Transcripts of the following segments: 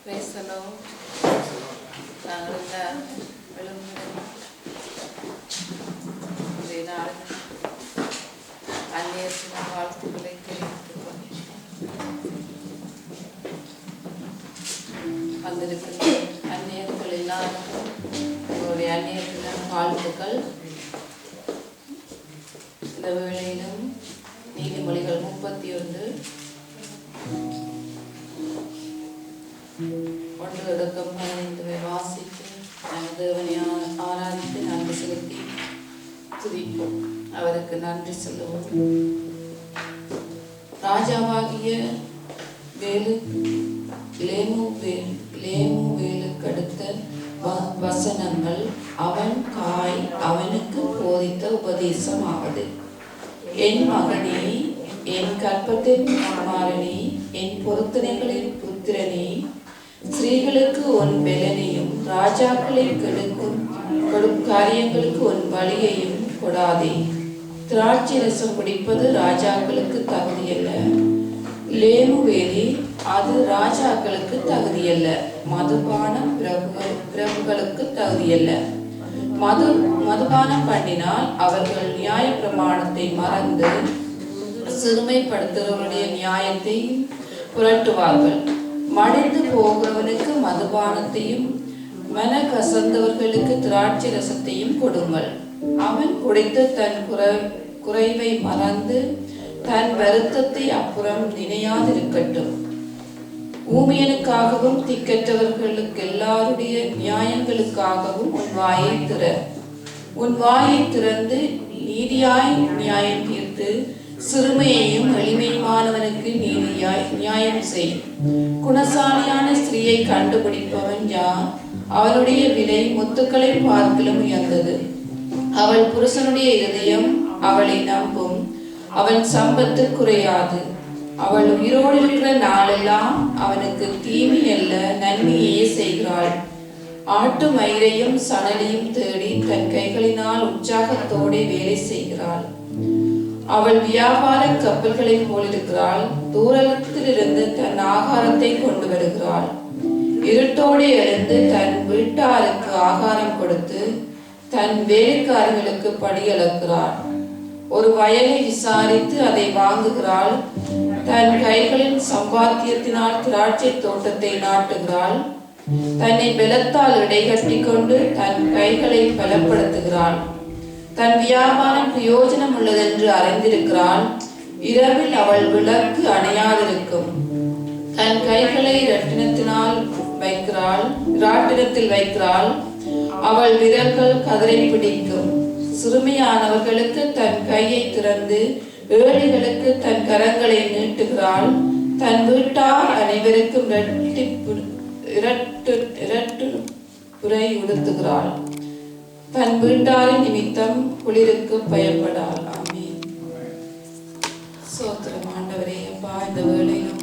பேசலோ நாங்கள் அந்நியத்தின வாழ்த்துக்களை தெரிவித்துக் வந்திருக்கின்ற அந்நியர்கள் எல்லாரும் உங்களுடைய அந்நியத்தின வாழ்த்துக்கள். இந்த வேளையிலும் நீதிமொழிகள் 31 15 வாசித்து நாங்கள் தேவனை ஆராதித்து நன்றி செலுத்தி துதிப்போம். அவருக்கு நன்றி சொல்லுவோம். ராஜாவாகிய லேமுவேலுக்கு அடுத்த வசனங்கள் அவன் காய் அவனுக்கு போதித்த உபதேசமாவது. என் மகனே, என் கற்பத்தின் குமாரனே, என் பொருத்தனைகளின் புத்திரனே, ஸ்திரீகளுக்கு உன் பெலனையும் ராஜாக்களை கெடுக்கும் காரியங்களுக்கு உன் வழியையும் கொடாதே. திராட்சை ரசம் குடிப்பது ராஜாக்களுக்கு தகுதியல்ல, லேமுவேலே, அது ராஜாக்களுக்கு தகுதியல்ல. மதுபானம் பிரபுகளுக்கு தகுதியல்ல. மதுபானம் பண்ணினால் அவர்கள் நியாய பிரமாணத்தை மறந்து சிறுமைப்படுத்துகிறவருடைய நியாயத்தை புரட்டுவார்கள். மடிந்து போகிறவனுக்கு மதுபானத்தையும் மன கசந்தவர்களுக்கு திராட்சை ரசத்தையும் கொடுங்கள். அவன் குடித்து தன் குறைவை மறந்து தன் வருத்தத்தை அப்புறம் நினையாதிருக்கட்டும். ஊமையனுக்காகவும் திக்கற்றவர்களுக்கு எல்லாருடைய நியாயங்களுக்காகவும் உன் வாயை திறந்து நீதியாய் நியாயம் தீர்த்து சிறுமையையும் எளிமையுமானவனுக்கு நீதியாய் நியாயம் செய். குணசாலியான ஸ்திரீயை கண்டுபிடிப்பவன் யார்? அவளுடைய விலை முத்துக்களை பார்க்கலும் உயர்ந்தது. அவள் புருஷனுடைய இதயம் அவளை நம்பும், அவன் சம்பத்து குறையாது. அவள் உயிரோடு இருக்கிற நாளெல்லாம் அவனுக்கு தீமை அல்ல நன்மையே செய்கிறாள். ஆட்டு மயிரையும் சணலையும் தேடி தன் கைகளினால் உற்சாகத்தோடு வேலை செய்கிறாள். அவள் வியாபார கப்பல்களை போலிருக்கிறாள். தூரத்திலிருந்து தன் ஆகாரத்தை கொண்டு வருகிறாள். இருட்டோடு எழுந்து தன் வீட்டாருக்கு ஆகாரம் கொடுத்து தன் வேலைக்காரர்களுக்கு படியளக்கிறாள். ஒரு வயலை விசாரித்து அதை வாங்குகிறாள். தன் கைகளின் சம்பாத்தியத்தினால் திராட்சை தோட்டத்தை நாட்டுகிறாள். தன்னை பலத்தால் இடைகட்டி கொண்டு தன் கைகளை பலப்படுத்துகிறாள். தன் வியாபாரம் பிரயோஜனம் உள்ளதென்று அறிந்திருக்கிறாள். இரவில் அவள் விளக்கு அணையாதிருக்கும். தன் கைகளை ராட்டினத்தில் வைக்கிறாள். அவள் விரல்கள் கதரை பிடிக்கும். சிறுமியானவர்களுக்கு தன் கையை திறந்து ஏழைகளுக்கு தன் கரங்களை நீட்டுகிறாள். தன் வீட்டார் அனைவருக்கும் இரட்டு புரை உடுத்துகிறாள். தன் வீட்டாரின் நிமித்தம் குளிருக்கு பயப்படாள். ஆமென். சோத்திரம் ஆண்டவரே. அப்பா, இந்த வேளையிலும்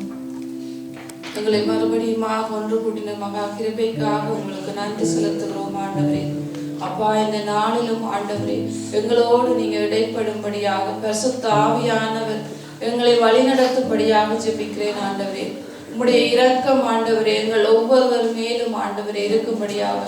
எங்களை மறுபடியும் ஒன்று கூட்டின மகா கிருபைக்காக உங்களுக்கு நன்றி செலுத்துகிறோம் ஆண்டவரே. அப்பா, இந்த நாளிலும் ஆண்டவரே எங்களோடு நீங்க இடைப்படும்படியாக பரிசுத்த ஆவியானவர் எங்களை வழிநடத்தும்படியாக ஜெபிக்கிறேன் ஆண்டவரே. உம்முடைய இரக்கம் ஆண்டவரே எங்கள் ஒவ்வொருவர் மேலும் ஆண்டவரே இருக்கும்படியாக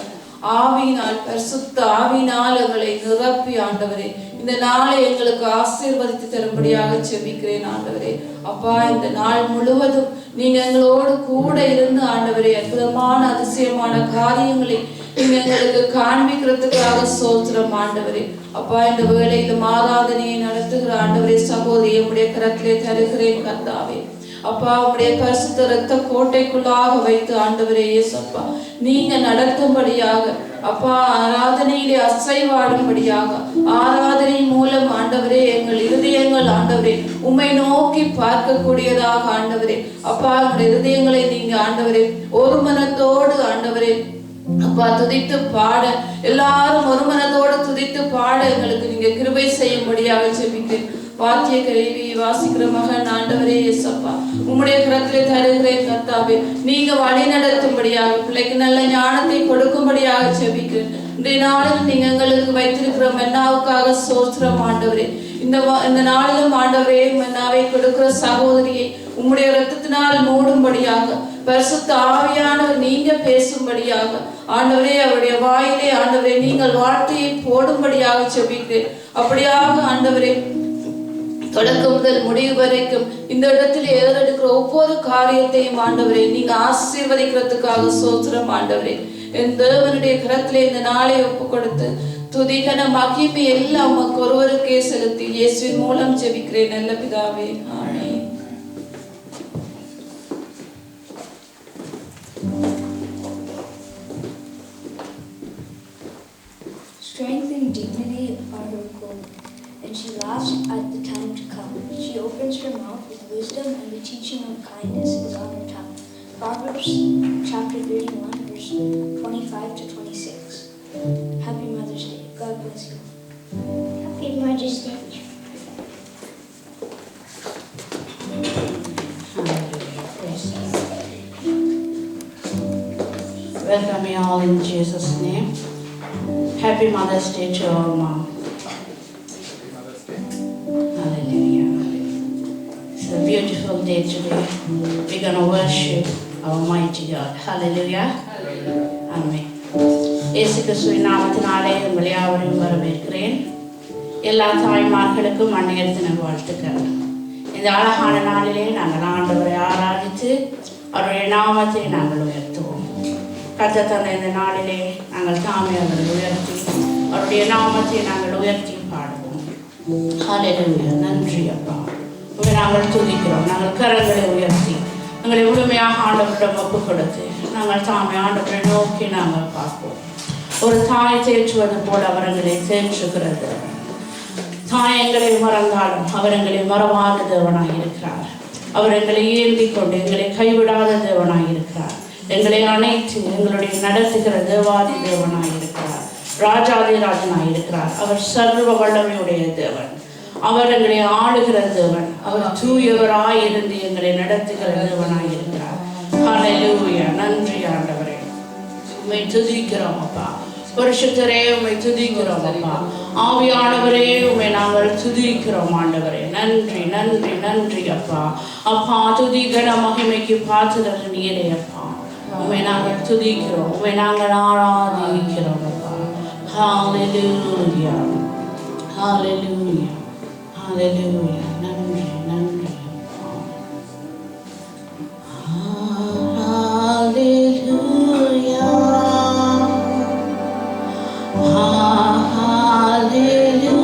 ஆவியினால் பரிசுத்த ஆவியினால் எங்களை நிரப்பி ஆண்டவரே இந்த நாளை எங்களுக்கு ஆசீர்வதித்து தரும்படியாக ஜெபிக்கிறேன் ஆண்டவரே. அப்பா, இந்த நாள் முழுவதும் நீங்க எங்களோடு கூட இருந்து ஆண்டவரே அற்புதமான அதிசயமான காரியங்களை நீங்க எங்களுக்கு காண்பிக்கிறதுக்காக சோத்திரம் ஆண்டவரே. அப்பா, இந்த வேளையில ஆராதனையை நடத்துகிற ஆண்டவரே சகோதரி உடைய கரத்திலே தருகிறேன் கர்த்தாவே. அப்பா, உடைய பரிசுத்த இரத்த கோட்டைக்குள்ளாக வைத்து ஆண்டவரே இயேசப்பா நீங்க நடத்தும்படியாக அப்பா ஆராதனையிலே அசைவாடும்படியாக ஆராதனை மூலம் ஆண்டவரே எங்கள் இருதயங்கள் ஆண்டவரே உம்மை நோக்கி பார்க்கக்கூடியதாக ஆண்டவரே அப்பா உங்களுடைய இருதயங்களை நீங்க ஆண்டவரே ஒரு மனத்தோடு ஆண்டவரே அப்பா துதித்து பாட எல்லாரும் ஒரு மனதோடு துதித்து பாட எங்களுக்கு நீங்க கிருபை செய்யும்படியாக ஜெபிக்கிறேன். வாத்திய கருவி வாசிக்கிற மகன் ஆண்டவரே இயேசப்பா உம்முடைய கரத்திலே தருகிறேன் கர்த்தாவே. நீங்க வழி நடத்தும்படியாக பிள்ளைக்கு நல்ல ஞானத்தை கொடுக்கும்படியாக ஜெபிக்கிறேன். இன்றைய நாளில் நீங்க எங்களுக்கு வைத்திருக்கிற மன்னாவுக்காக சோத்திரம் ஆண்டவரே. இந்த நாளிலும் ஆண்டவரே மன்னாவை கொடுக்கிற சகோதரியை உம்முடைய இரத்தத்தினால் மூடும்படியாக பரிசுத்த ஆவியானவர் நீங்க பேசும்படியாக ஆண்டவரே அவருடைய வாயிலே ஆண்டவரே நீங்கள் வார்த்தையை போடும்படியாக செபிக்கிறேன். அப்படியாக ஆண்டவரே தொடக்கம் முதல் முடிவு வரைக்கும் இந்த இடத்துல ஏறெடுக்கிற ஒவ்வொரு காரியத்தையும் ஆண்டவரே நீங்க ஆசீர்வதிக்கிறதுக்காக சோத்திரம் ஆண்டவரே. என் தேவனுடைய கரத்திலே இந்த நாளை ஒப்பு கொடுத்து துதிகன மகிமை எல்லாம் உமக்கு ஒருவருக்கே செலுத்தி இயேசுவின் மூலம் ஜெபிக்கிறேன் நல்ல பிதாவே, ஆமென். Strength and dignity are her clothing, and she laughs at the time to come. She opens her mouth with wisdom, and the teaching of kindness is on her tongue. Proverbs chapter 31, verse 25 to 26. Happy Mother's Day. God bless you. Happy Mother's Day. Welcome you all in Jesus' name. Happy Mother's Day to our mom. Hallelujah. It's a beautiful day today. We're going to worship our mighty God. Hallelujah. Amen. இயேசு கிறிஸ்துவின் நாமத்தினாலே உங்களை யாவரையும் வரவேற்கிறேன். எல்லா தாய்மார்களுக்கும் அன்னையர் தின வாழ்த்துக்கள். இந்த அழகான நாளிலே நாங்கள் ஆண்டவரை ஆராதித்து அவருடைய நாமத்தை நாங்கள் உயர்த்துவோம். கர்த்தர் தந்த இந்த நாளிலே நாங்கள் தாமே அவரை உயர்த்தி அவருடைய நாமத்தை நாங்கள் உயர்த்தி பாடுவோம். ஹல்லேலூயா. நன்றி அப்பா. உங்களை நாங்கள் துதிக்கிறோம். நாங்கள் கரங்களை உயர்த்தி எங்களை முழுமையாக ஆண்டவரிடம் ஒப்பு கொடுத்து நாங்கள் தாமே ஆண்டவரை நோக்கி நாங்கள் பார்ப்போம். ஒரு தாய் தேற்றுவது போல் அவர் எங்களை தேற்றுகிறது. தாய் எங்களை மறந்தாலும் அவர் எங்களை மறவாத தேவனாக இருக்கிறார். அவர் எங்களை ஏந்தி கொண்டு எங்களை கைவிடாத தேவனாக இருக்கிறார். எங்களை அனைத்து எங்களுடைய நடத்துகிற தேவாதி தேவனாக இருக்கிறார். ராஜாதி ராஜனாக இருக்கிறார். அவர் சர்வ வல்லமையுடைய தேவன். அவர் எங்களை ஆளுகிற தேவன். அவர் தூயவராய் இருந்து எங்களை நடத்துகிற தேவனாக இருக்கிறார். ஹல்லேலூயா. நன்றி ஆண்டவரே. உம்மை துதிக்கிறோம் அப்பா. பரிசுத்தரே உம்மை துதிக்கிறோம் அப்பா. ஆவியானவரே உம்மை நாங்கள் துதிக்கிறோம் ஆண்டவரே. நன்றி நன்றி நன்றி அப்பா. அப்பா துதி கன மகிமைக்கு பாத்திரர் நீரே அப்பா. உம்மை நாங்கள் துதிக்கிறோம். உம்மை நாங்கள் ஆராதிக்கிறோம் அப்பா. ஹல்லேலூயா. ஹல்லேலூயா. ஹல்லேலூயா. நன்றி நன்றி அப்பா. ஹல்லேலூயா. Hallelujah.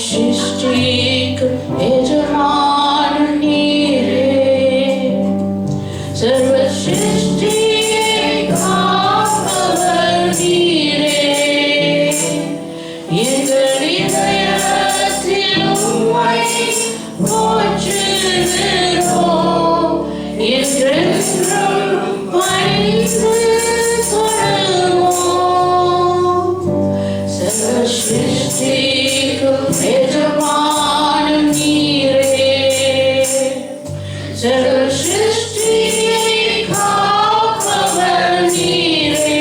सर्वसृष्टिक यजमान नीरे सर्वसृष्टिक आत्मवर नीरे எங்கள் இதயத்தில் உம்மை போற்றுகிறோம் என்றென்றும் பணிந்து தொழுவோம் सर्वसृष्टिक यजमान नीरे सर्वसृष्टिक आत्मवर नीरे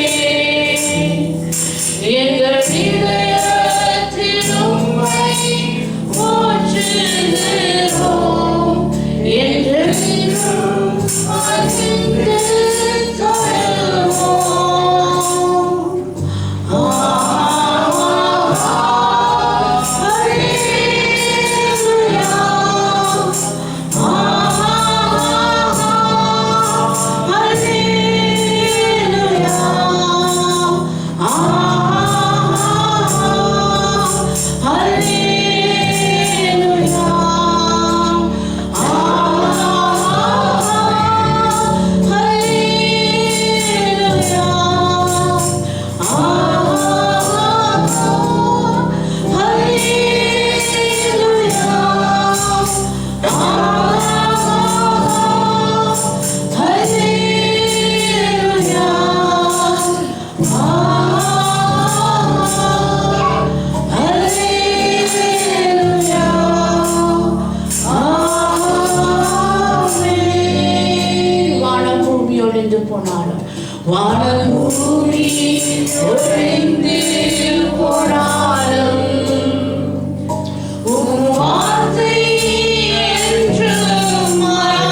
எங்கள் இதயத்தில் உம்மை போற்றுகிறோம் என்றென்றும் பணிந்து தொழுவோம். வானபூமி ஒழிந்து போனாலும் உம் வார்த்தை என்றும் மாறாது.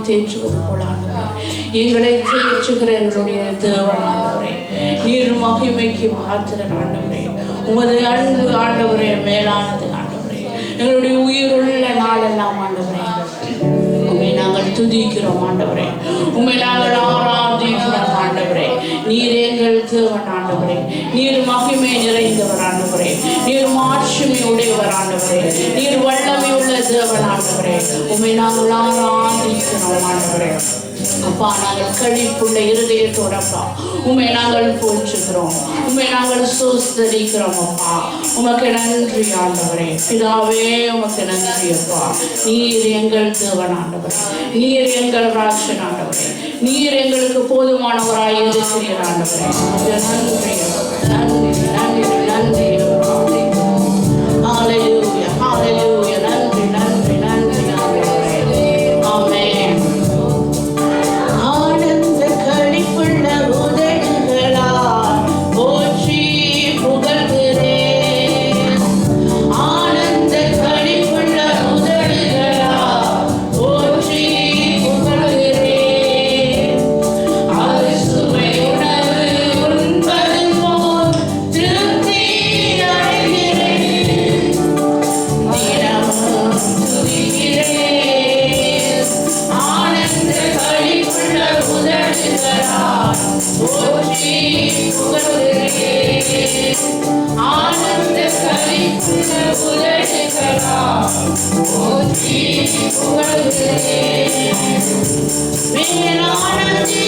தேற்றுவது போல எங்களை தேற்றுகிற எங்களுடைய தேவன் ஆண்டவரே, நீர் மகிமைக்கு பாத்திரர் ஆண்டவரே. உமது அன்பு ஆண்டவரே மேலானது ஆண்டவரே. எங்களுடைய உயிருள்ள நாளெல்லாம் ஆண்டவரே உம்மை நாங்கள் துதிக்கிறோம் ஆண்டவரே. உம்மை நாங்கள் ஆராதிக்கிறோம் ஆண்டவரே. நீர் எங்கள் தேவன் ஆண்டவரே. நீர் மகிமை நிறைந்தவர் ஆண்டவரே. நீர் மாட்சிமை உடையவர் ஆண்டவரே. நீர் வல்லமை உள்ள தேவன் ஆண்டவரே. உம்மை நாங்கள் ஆராதிக்கிறோம் ஆண்டவரே. அப்பா, நாங்கள் களிப்புள்ள இருதயத்தோடப்பா உம்மை நாங்கள் போற்றுகிறோம், உம்மை நாங்கள் சோஸ்தரிக்கிறோம். அப்பா, உமக்கு நன்றி ஆண்டவரே. பிதாவே, உமக்கு நன்றி அப்பா. நீர் எங்கள் தேவன் ஆண்டவரே. நீர் எங்கள் ராட்சன் ஆண்டவரே. நீர் எங்களுக்கு போதுமானவராய் இருக்கிறீர் ஆண்டவரே. நன்றி நன்றி நன்றி நன்றி. ஹல்லேலூயா ஹல்லேலூயா. நன்றி நன்றி நன்றி ஆண்டவரே. ஆமென். ஆனந்த களிப்புள்ள உதடுகளால் போற்றி புகழ்கிறேன். ஆனந்த களிப்புள்ள உதடுகளால் போற்றி புகழ்கிறேன். அறுசுவை உணவு உண்பது போல் திருப்தி அடைகிறேன். தினமும் துதிக்கிறேன். ஆனந்த களிப்புள்ள உதடுகளால் போற்றி புகழ்கிறேன். ஆனந்த களிப்புள்ள உதடுகளால் போற்றி புகழ்கிறேன். மேலானது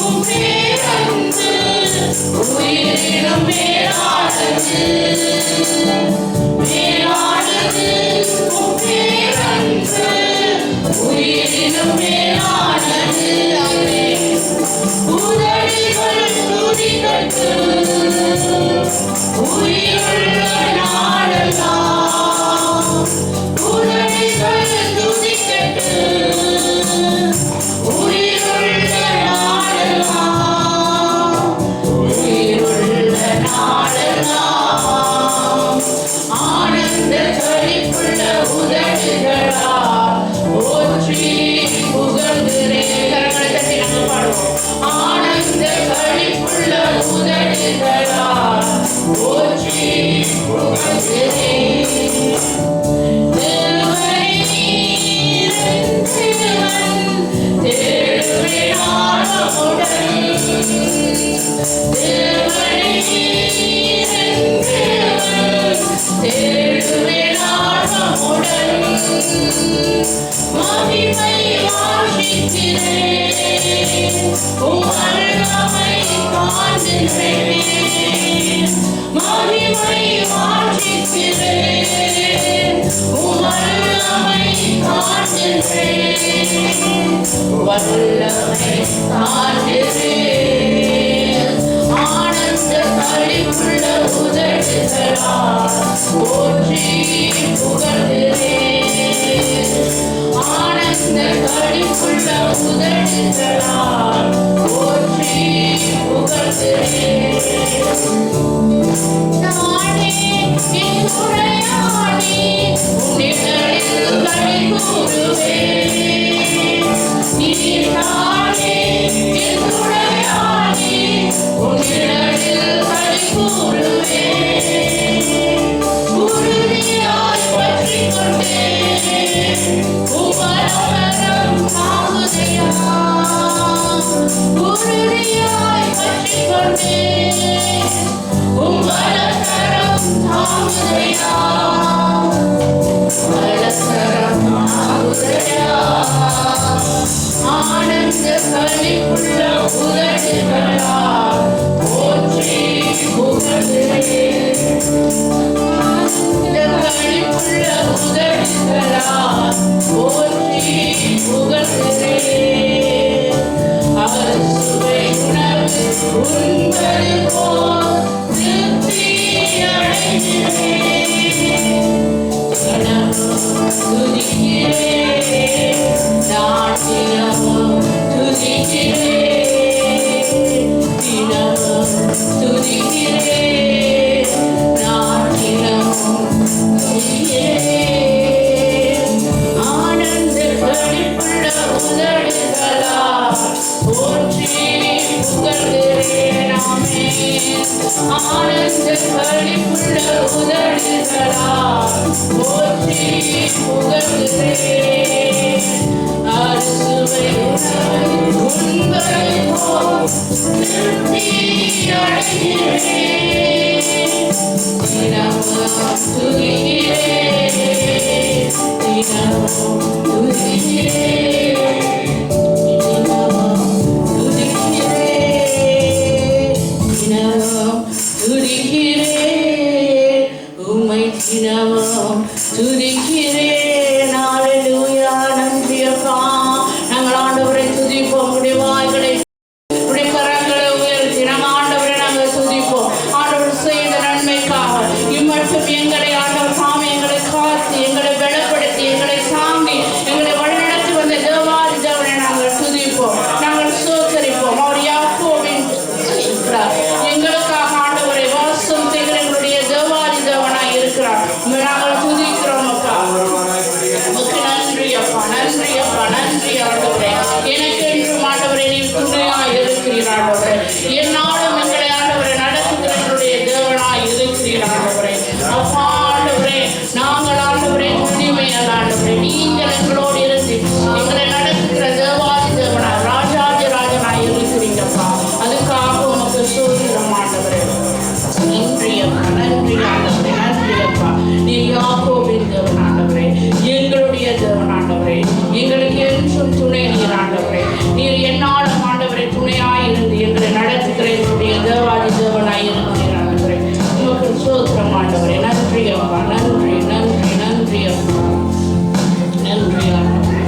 உம் பேரன்பு, உயிரினும் மேலானது. மேலானது உம் பேரன்பு, உயிரினும் மேலானது. உதடுகள் துதிக்கட்டு உயிருள்ள நாளெல்லாம். உதடுகள் துதிக்கட்டு உயிருள்ள நாளெல்லாம். உயிருள்ள நாளெல்லாம். ஆனந்த களிப்புள்ள உதடுகளால் போற்றி புகழ்கிறேன். கரங்களை தட்டி நாங்கள் பாடுவோம். ஆனந்த களிப்புள்ள உதடுகளால் போற்றி புகழ்கிறேன். தேவனை நீர் என் தேவன், தேடுவேன் ஆழமுடன். தேவனை நீர் என் தேவன், தேடுவேன் ஆழமுடன். மகிமை வாசிக்கிறேன், உம் வல்லமை காண்கிறேன். மகிமை வாசிக்கிறேன், உம் வல்லமை காண்கிறேன். வல்லமை காண்கிறேன். ஆனந்த களிப்புள்ள உதடுகளால் போற்றி புகழ்கிறேன். ஆனந்த களிப்புள்ள உதடுகளால் போற்றி புகழ்கிறேன். நானே என் உடையானே, உன்னிடத்தில் களி கூறுவேன். நீர் நானே என் உடையானே, உன்னிடத்தில் களி கூறுவேன். உறுதியாய் பற்றிக் கொண்டேன், உமரம் தாங்குதையா. உறுதியாய் பற்றிக் கொண்டேன், உமரம் தாங்குதையா. வலக்கரம் தாங்குதையா. ஆனந்த களிப்புள்ள உதடுகளால் போற்றி புகழ்கிறேன். ஆனந்த களிப்புள்ள உதடுகளால் போற்றி புகழ்கிறேன். அறுசுவை உணவு உண்பது போல் திருப்தி அடைகிறேன். தினமும் துதிக்கிறேன், நான் தினமும் துதிக்கிறேன். தினமும் துதிக்கிறேன், நான் தினமும் துதிக்கிறேன். ஆனந்த களிப்புள்ள உதடு களிப்புள்ள உதடுகளால் போற்றி புகழ்கிறேன். அறுசுவை உணவை உண்பதை போல் திருப்தி அடைகிறேன். தினமும் துதிக்கிறேன், தினமும் துதிக்கிறேன், தினமும் துதிக்கிறேன், தினமும் துதிக்கிறேன், உம்மை தினமும் துதிக்கிறேன். ஹல்லேலூயா. நன்றி அப்பா. நாங்கள் ஆண்டவரை துதிப்போம். உம்முடைய வாய்களை உம்முடைய கரங்களை உயர்த்தி நாங்கள் ஆண்டவரை நாங்கள் துதிப்போம். ஆண்டவர் செய்த நன்மைக்காக இம்மட்டும் எங்களை ஆண்டவர் சாமி எங்களை காத்து எங்களை பலப்படுத்தி எங்களை சாங்கி எங்களை வழிநடத்தி வந்த தேவாதி தேவனை நாங்கள் துதிப்போம், நாங்கள் சோதரிப்போம். அவர் யாக்கோபின் இருக்கிறார். எங்களுக்காக ஆண்டவரை வாசம் செய்கிற எங்களுடைய தேவாதி தேவனாய் இருக்கிறார். நாங்கள் துதிக்கிறோம் அப்பா. உமக்கு நன்றி அப்பா, நன்றி அப்பா, நன்றி ஆண்டவரே. எனக்கு என்றும் ஆண்டவரே நீ துணையாய் இருக்கிறீர் ஆண்டவரே. என்னாலும் எங்களை ஆண்டவரை நடத்துகிற எங்களுடைய தேவனாய் இருக்கிறீர் ஆண்டவரே. அப்பா ஆண்டவரே, நாங்கள் ஆண்டவரே துணிமையால் ஆண்டவரே நீங்கள் எங்களோடு இருந்து எங்களை நடத்துகிற தேவாதி தேவனாய் ராஜாதி ராஜனாய் இருக்கிறீங்கப்பா. அதுக்காக உமக்கு சோதிடம் ஆண்டவரே. நன்றி அப்பா, நன்றி ஆண்டவரே, நன்றி அப்பா. நீர் யாக்கோபின் தேவன் ஆண்டவரே, எங்களுடைய தேவன் ஆண்டவரே. எங்களுக்கு என்றும் துணை நீர் ஆண்டவரே. நீர் என்னாலும் ஆண்டவரை துணையாய் இருந்து எங்களை நடத்துகிற எங்களுடைய தேவாதி தேவனாய் இருக்கிறீர் ஆண்டவரே. உமக்கு சோத்திரம் ஆண்டவரே. நன்றி அப்பா, நன்றி நன்றி நன்றி அப்பா, நன்றி ஆண்டவரே.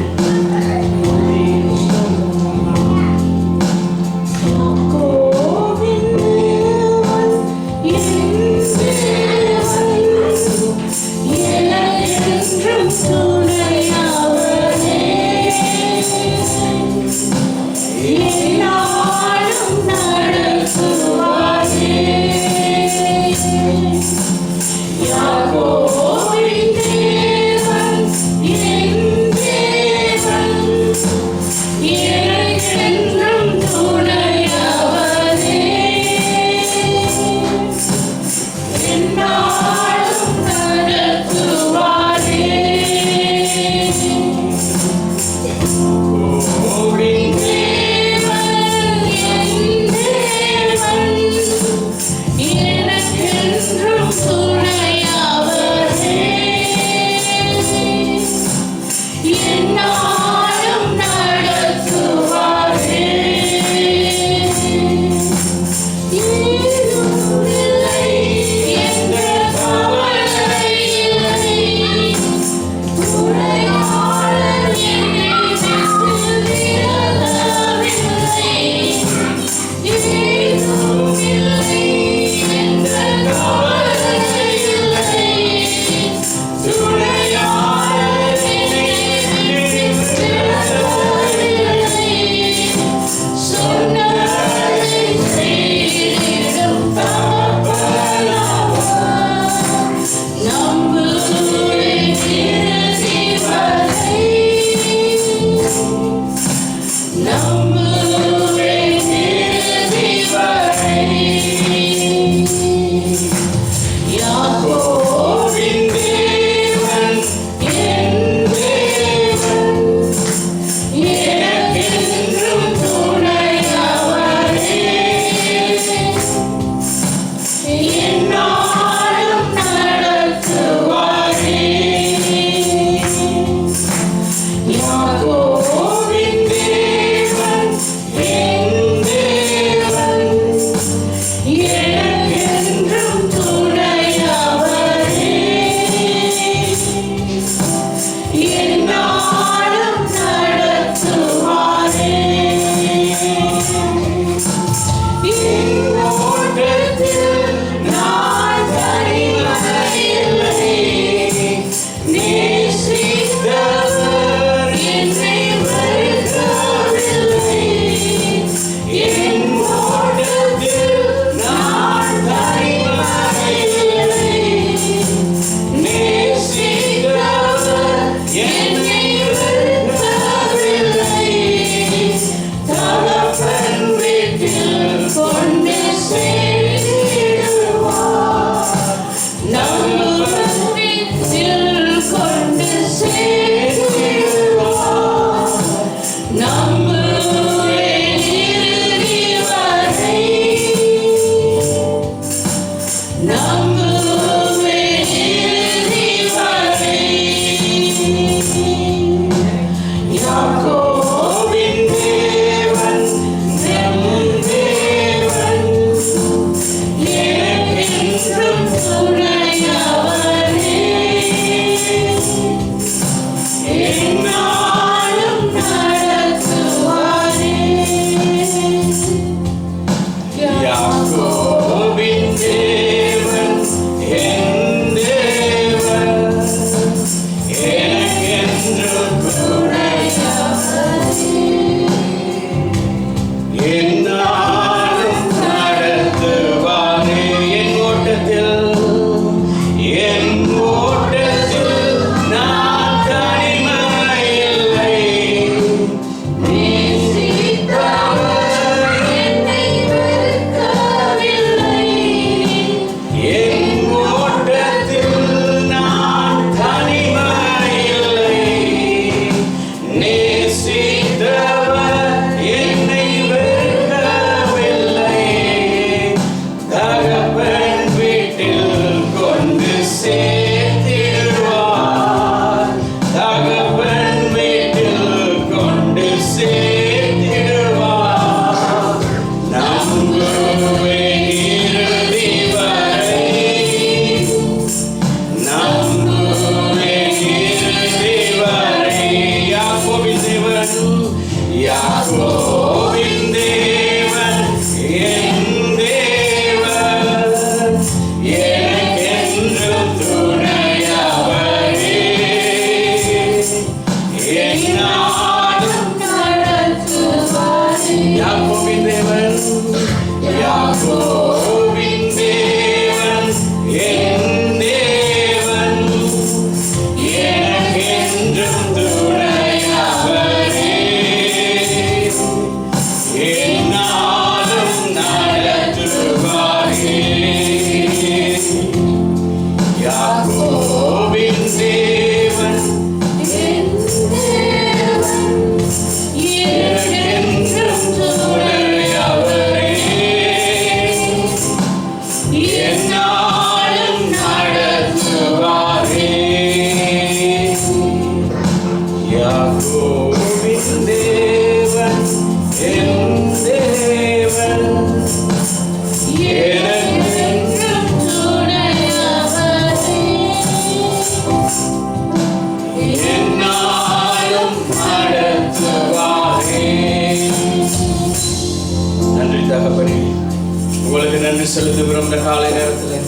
செலுத்துகிறோம். இந்த காலை நேரத்தில்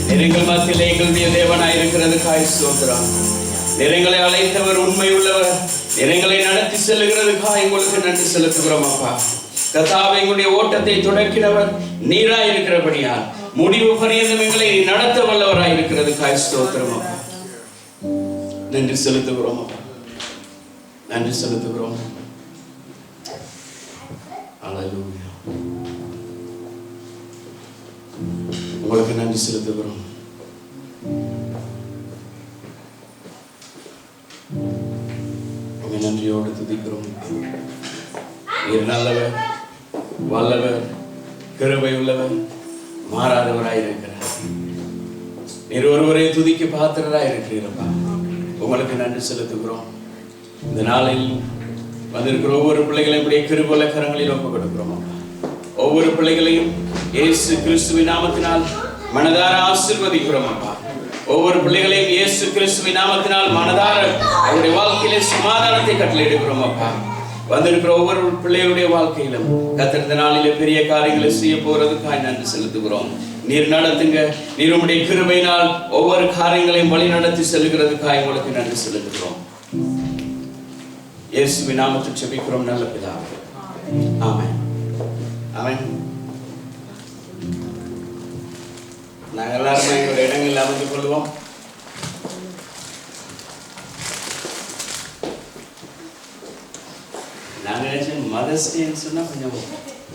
நெருங்கள் மத்தியிலே எங்களுடைய தேவனாய் இருக்கிறதுக்காய் ஸ்தோத்திரம். நெருங்களை அழைத்தவர் உண்மை உள்ளவர். நெருங்களை நடத்தி செல்லுகிறதுக்காய் உங்களுக்கு நன்றி செலுத்துகிறோம் அப்பா. கர்த்தாவே, எங்களுடைய ஓட்டத்தை தொடக்கினவர் நீராய் இருக்கிறபடியால் முடிவு பரியந்தம் எங்களை நடத்த வல்லவராய் இருக்கிறதுக்காய் ஸ்தோத்திரம் அப்பா. நன்றி செலுத்துகிறோம் அப்பா. நன்றி செலுத்துகிறோம். அல்லேலூயா. உங்களுக்கு நன்றி செலுத்துகிறோம். உங்க நன்றியோடு துதிக்கிறோம். நீர் நல்லவர், வல்லவர், கிருபை உள்ளவர், மாறாதவராயிருக்கிறார். நீர் ஒருவரை துதிக்க பாத்திரராயிருக்கிறீரப்பா. உங்களுக்கு நன்றி செலுத்துகிறோம். இந்த நாளில் வந்திருக்கிற ஒவ்வொரு பிள்ளைகளையும் இப்படியே கிருபையுள்ள கரங்களில் ஒப்புக் கொடுக்கிறோம். ஒவ்வொரு பிள்ளைகளையும் இயேசு கிறிஸ்துவின் நாமத்தினால் மனதார ஆசீர்வதிக்கிறோம் அப்பா. ஒவ்வொரு பிள்ளைகளையும் இயேசு கிறிஸ்துவின் நாமத்தினால் மனதார அவருடைய வாழ்க்கையிலே சமாதானத்தை கட்டளையிடுகிறோம் அப்பா. வந்திருக்கிற ஒவ்வொரு பிள்ளைகளுடைய வாழ்க்கையிலும் கர்த்தர் இந்த நாளிலே பெரிய காரியங்களை செய்ய போறதுக்காக நன்றி செலுத்துகிறோம். நீர் நடத்துங்க. நீர் உம்முடைய கிருபையினால் ஒவ்வொரு காரியங்களையும் வழி நடத்தி செல்கிறதுக்காக உங்களுக்கு நன்றி செலுத்துகிறோம். இயேசுவின் நாமத்தில் ஜெபிக்கிறோம் நல்ல பிதாவே. ஆமென். ஆமென். நாங்கள் எல்லாருமே எங்களுடைய இடங்களில் அமர்ந்து கொள்வோம். நான் நினைச்சேன் மதர்ஸ் டேன்னு சொன்னா கொஞ்சம்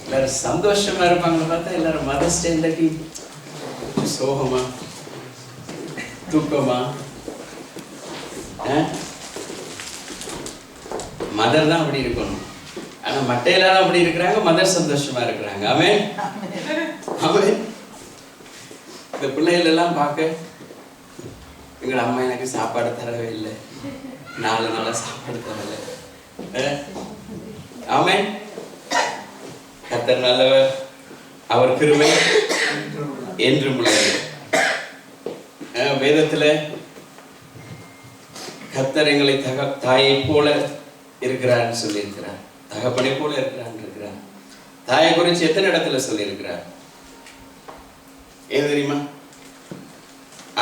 எல்லாரும் சந்தோஷமா இருப்பாங்கன்னு பார்த்தா எல்லாரும் மதர்ஸ் டே இல்லாட்டி சோகமா தூக்கமா. மதர் தான் அப்படி இருக்கணும். ஆனா மற்ற எல்லாரும் அப்படி இருக்கிறாங்க, மதர் சந்தோஷமா இருக்கிறாங்க. ஆமென். ஆமென். இந்த பிள்ளைகள் எல்லாம் பார்க்க எங்கள் அம்மா எனக்கு சாப்பாடு தரவே இல்லை, 4 நாளா சாப்பாடு தரல. ஆமென். கர்த்தர் நல்லவர், அவர் கிருபை என்றும் உள்ளது. வேதத்துல கர்த்தர் எங்களை தாயை போல இருக்கிறார் சொல்லி இருக்கிறார், தகப்பனை போல இருக்கிறார் இருக்கிறார். தாயை குறித்து எத்தனை இடத்துல சொல்லி இருக்கிறார்? ஏன் தெரியுமா?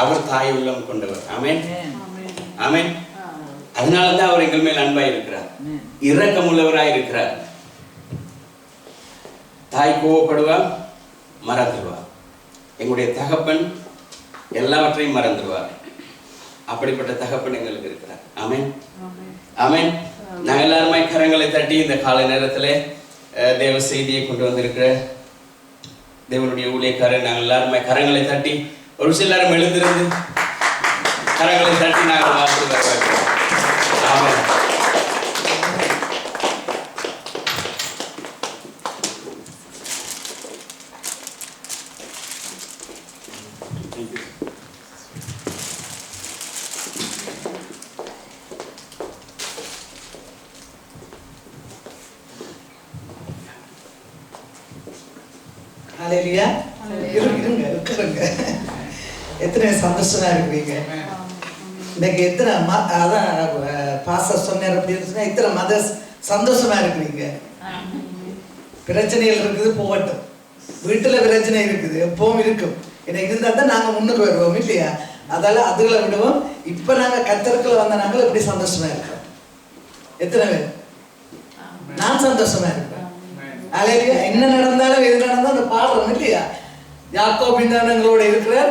அவர் தாய் உள்ளம் கொண்டவர். ஆமென் ஆமென். அதனாலதான் அவர் எங்கள் மேல் அன்பாய் இருக்கிறார், இரக்கம் உள்ளவராய் இருக்கிறார். தாய் கோவப்படுவார், மறந்துடுவார். எங்களுடைய தகப்பன் எல்லாவற்றையும் மறந்துடுவார். அப்படிப்பட்ட தகப்பன் எங்களுக்கு இருக்கிறார். ஆமென் ஆமென். நாங்கள் எல்லாருமே கரங்களை தட்டி இந்த காலை நேரத்தில் தேவ செய்தியை கொண்டு வந்திருக்கிற தேவனுடைய ஊழியக்காரர் நாங்கள் எல்லாருமே கரங்களை தட்டி ஒரு சிலரும் எழுந்திருந்து கரங்களை தட்டி நாங்கள் வாழ்த்து வரவேற்கிறோம். ஆமென். ஹல்லேலூயா. இருங்க உட்காருங்க. எத்தனை சந்தோஷமா இருக்கிறீங்க இன்னைக்கு? எத்தனை அதான் பாஸ்டர் சொன்னார் அப்படின்னு சொன்னா இத்தனை மதர்ஸ் சந்தோஷமா இருக்கிறீங்க. பிரச்சனைகள் இருக்குது, போகட்டும். வீட்டுல பிரச்சனை இருக்குது, எப்பவும் இருக்கும். எனக்கு இருந்தா தான் நாங்க முன்னுக்கு வருவோம் இல்லையா? அதால அதுகளை விடுவோம். இப்ப நாங்க கத்தருக்குள்ள வந்த நாங்களும் எப்படி சந்தோஷமா இருக்கோம்? எத்தனை பேர்? நான் சந்தோஷமா இருக்கேன். ஹல்லேலூயா. என்ன நடந்தாலும் எது நடந்தாலும் அந்த பாடுறோம் இல்லையா? யாக்கோபு எங்களோட இருக்கிறார்,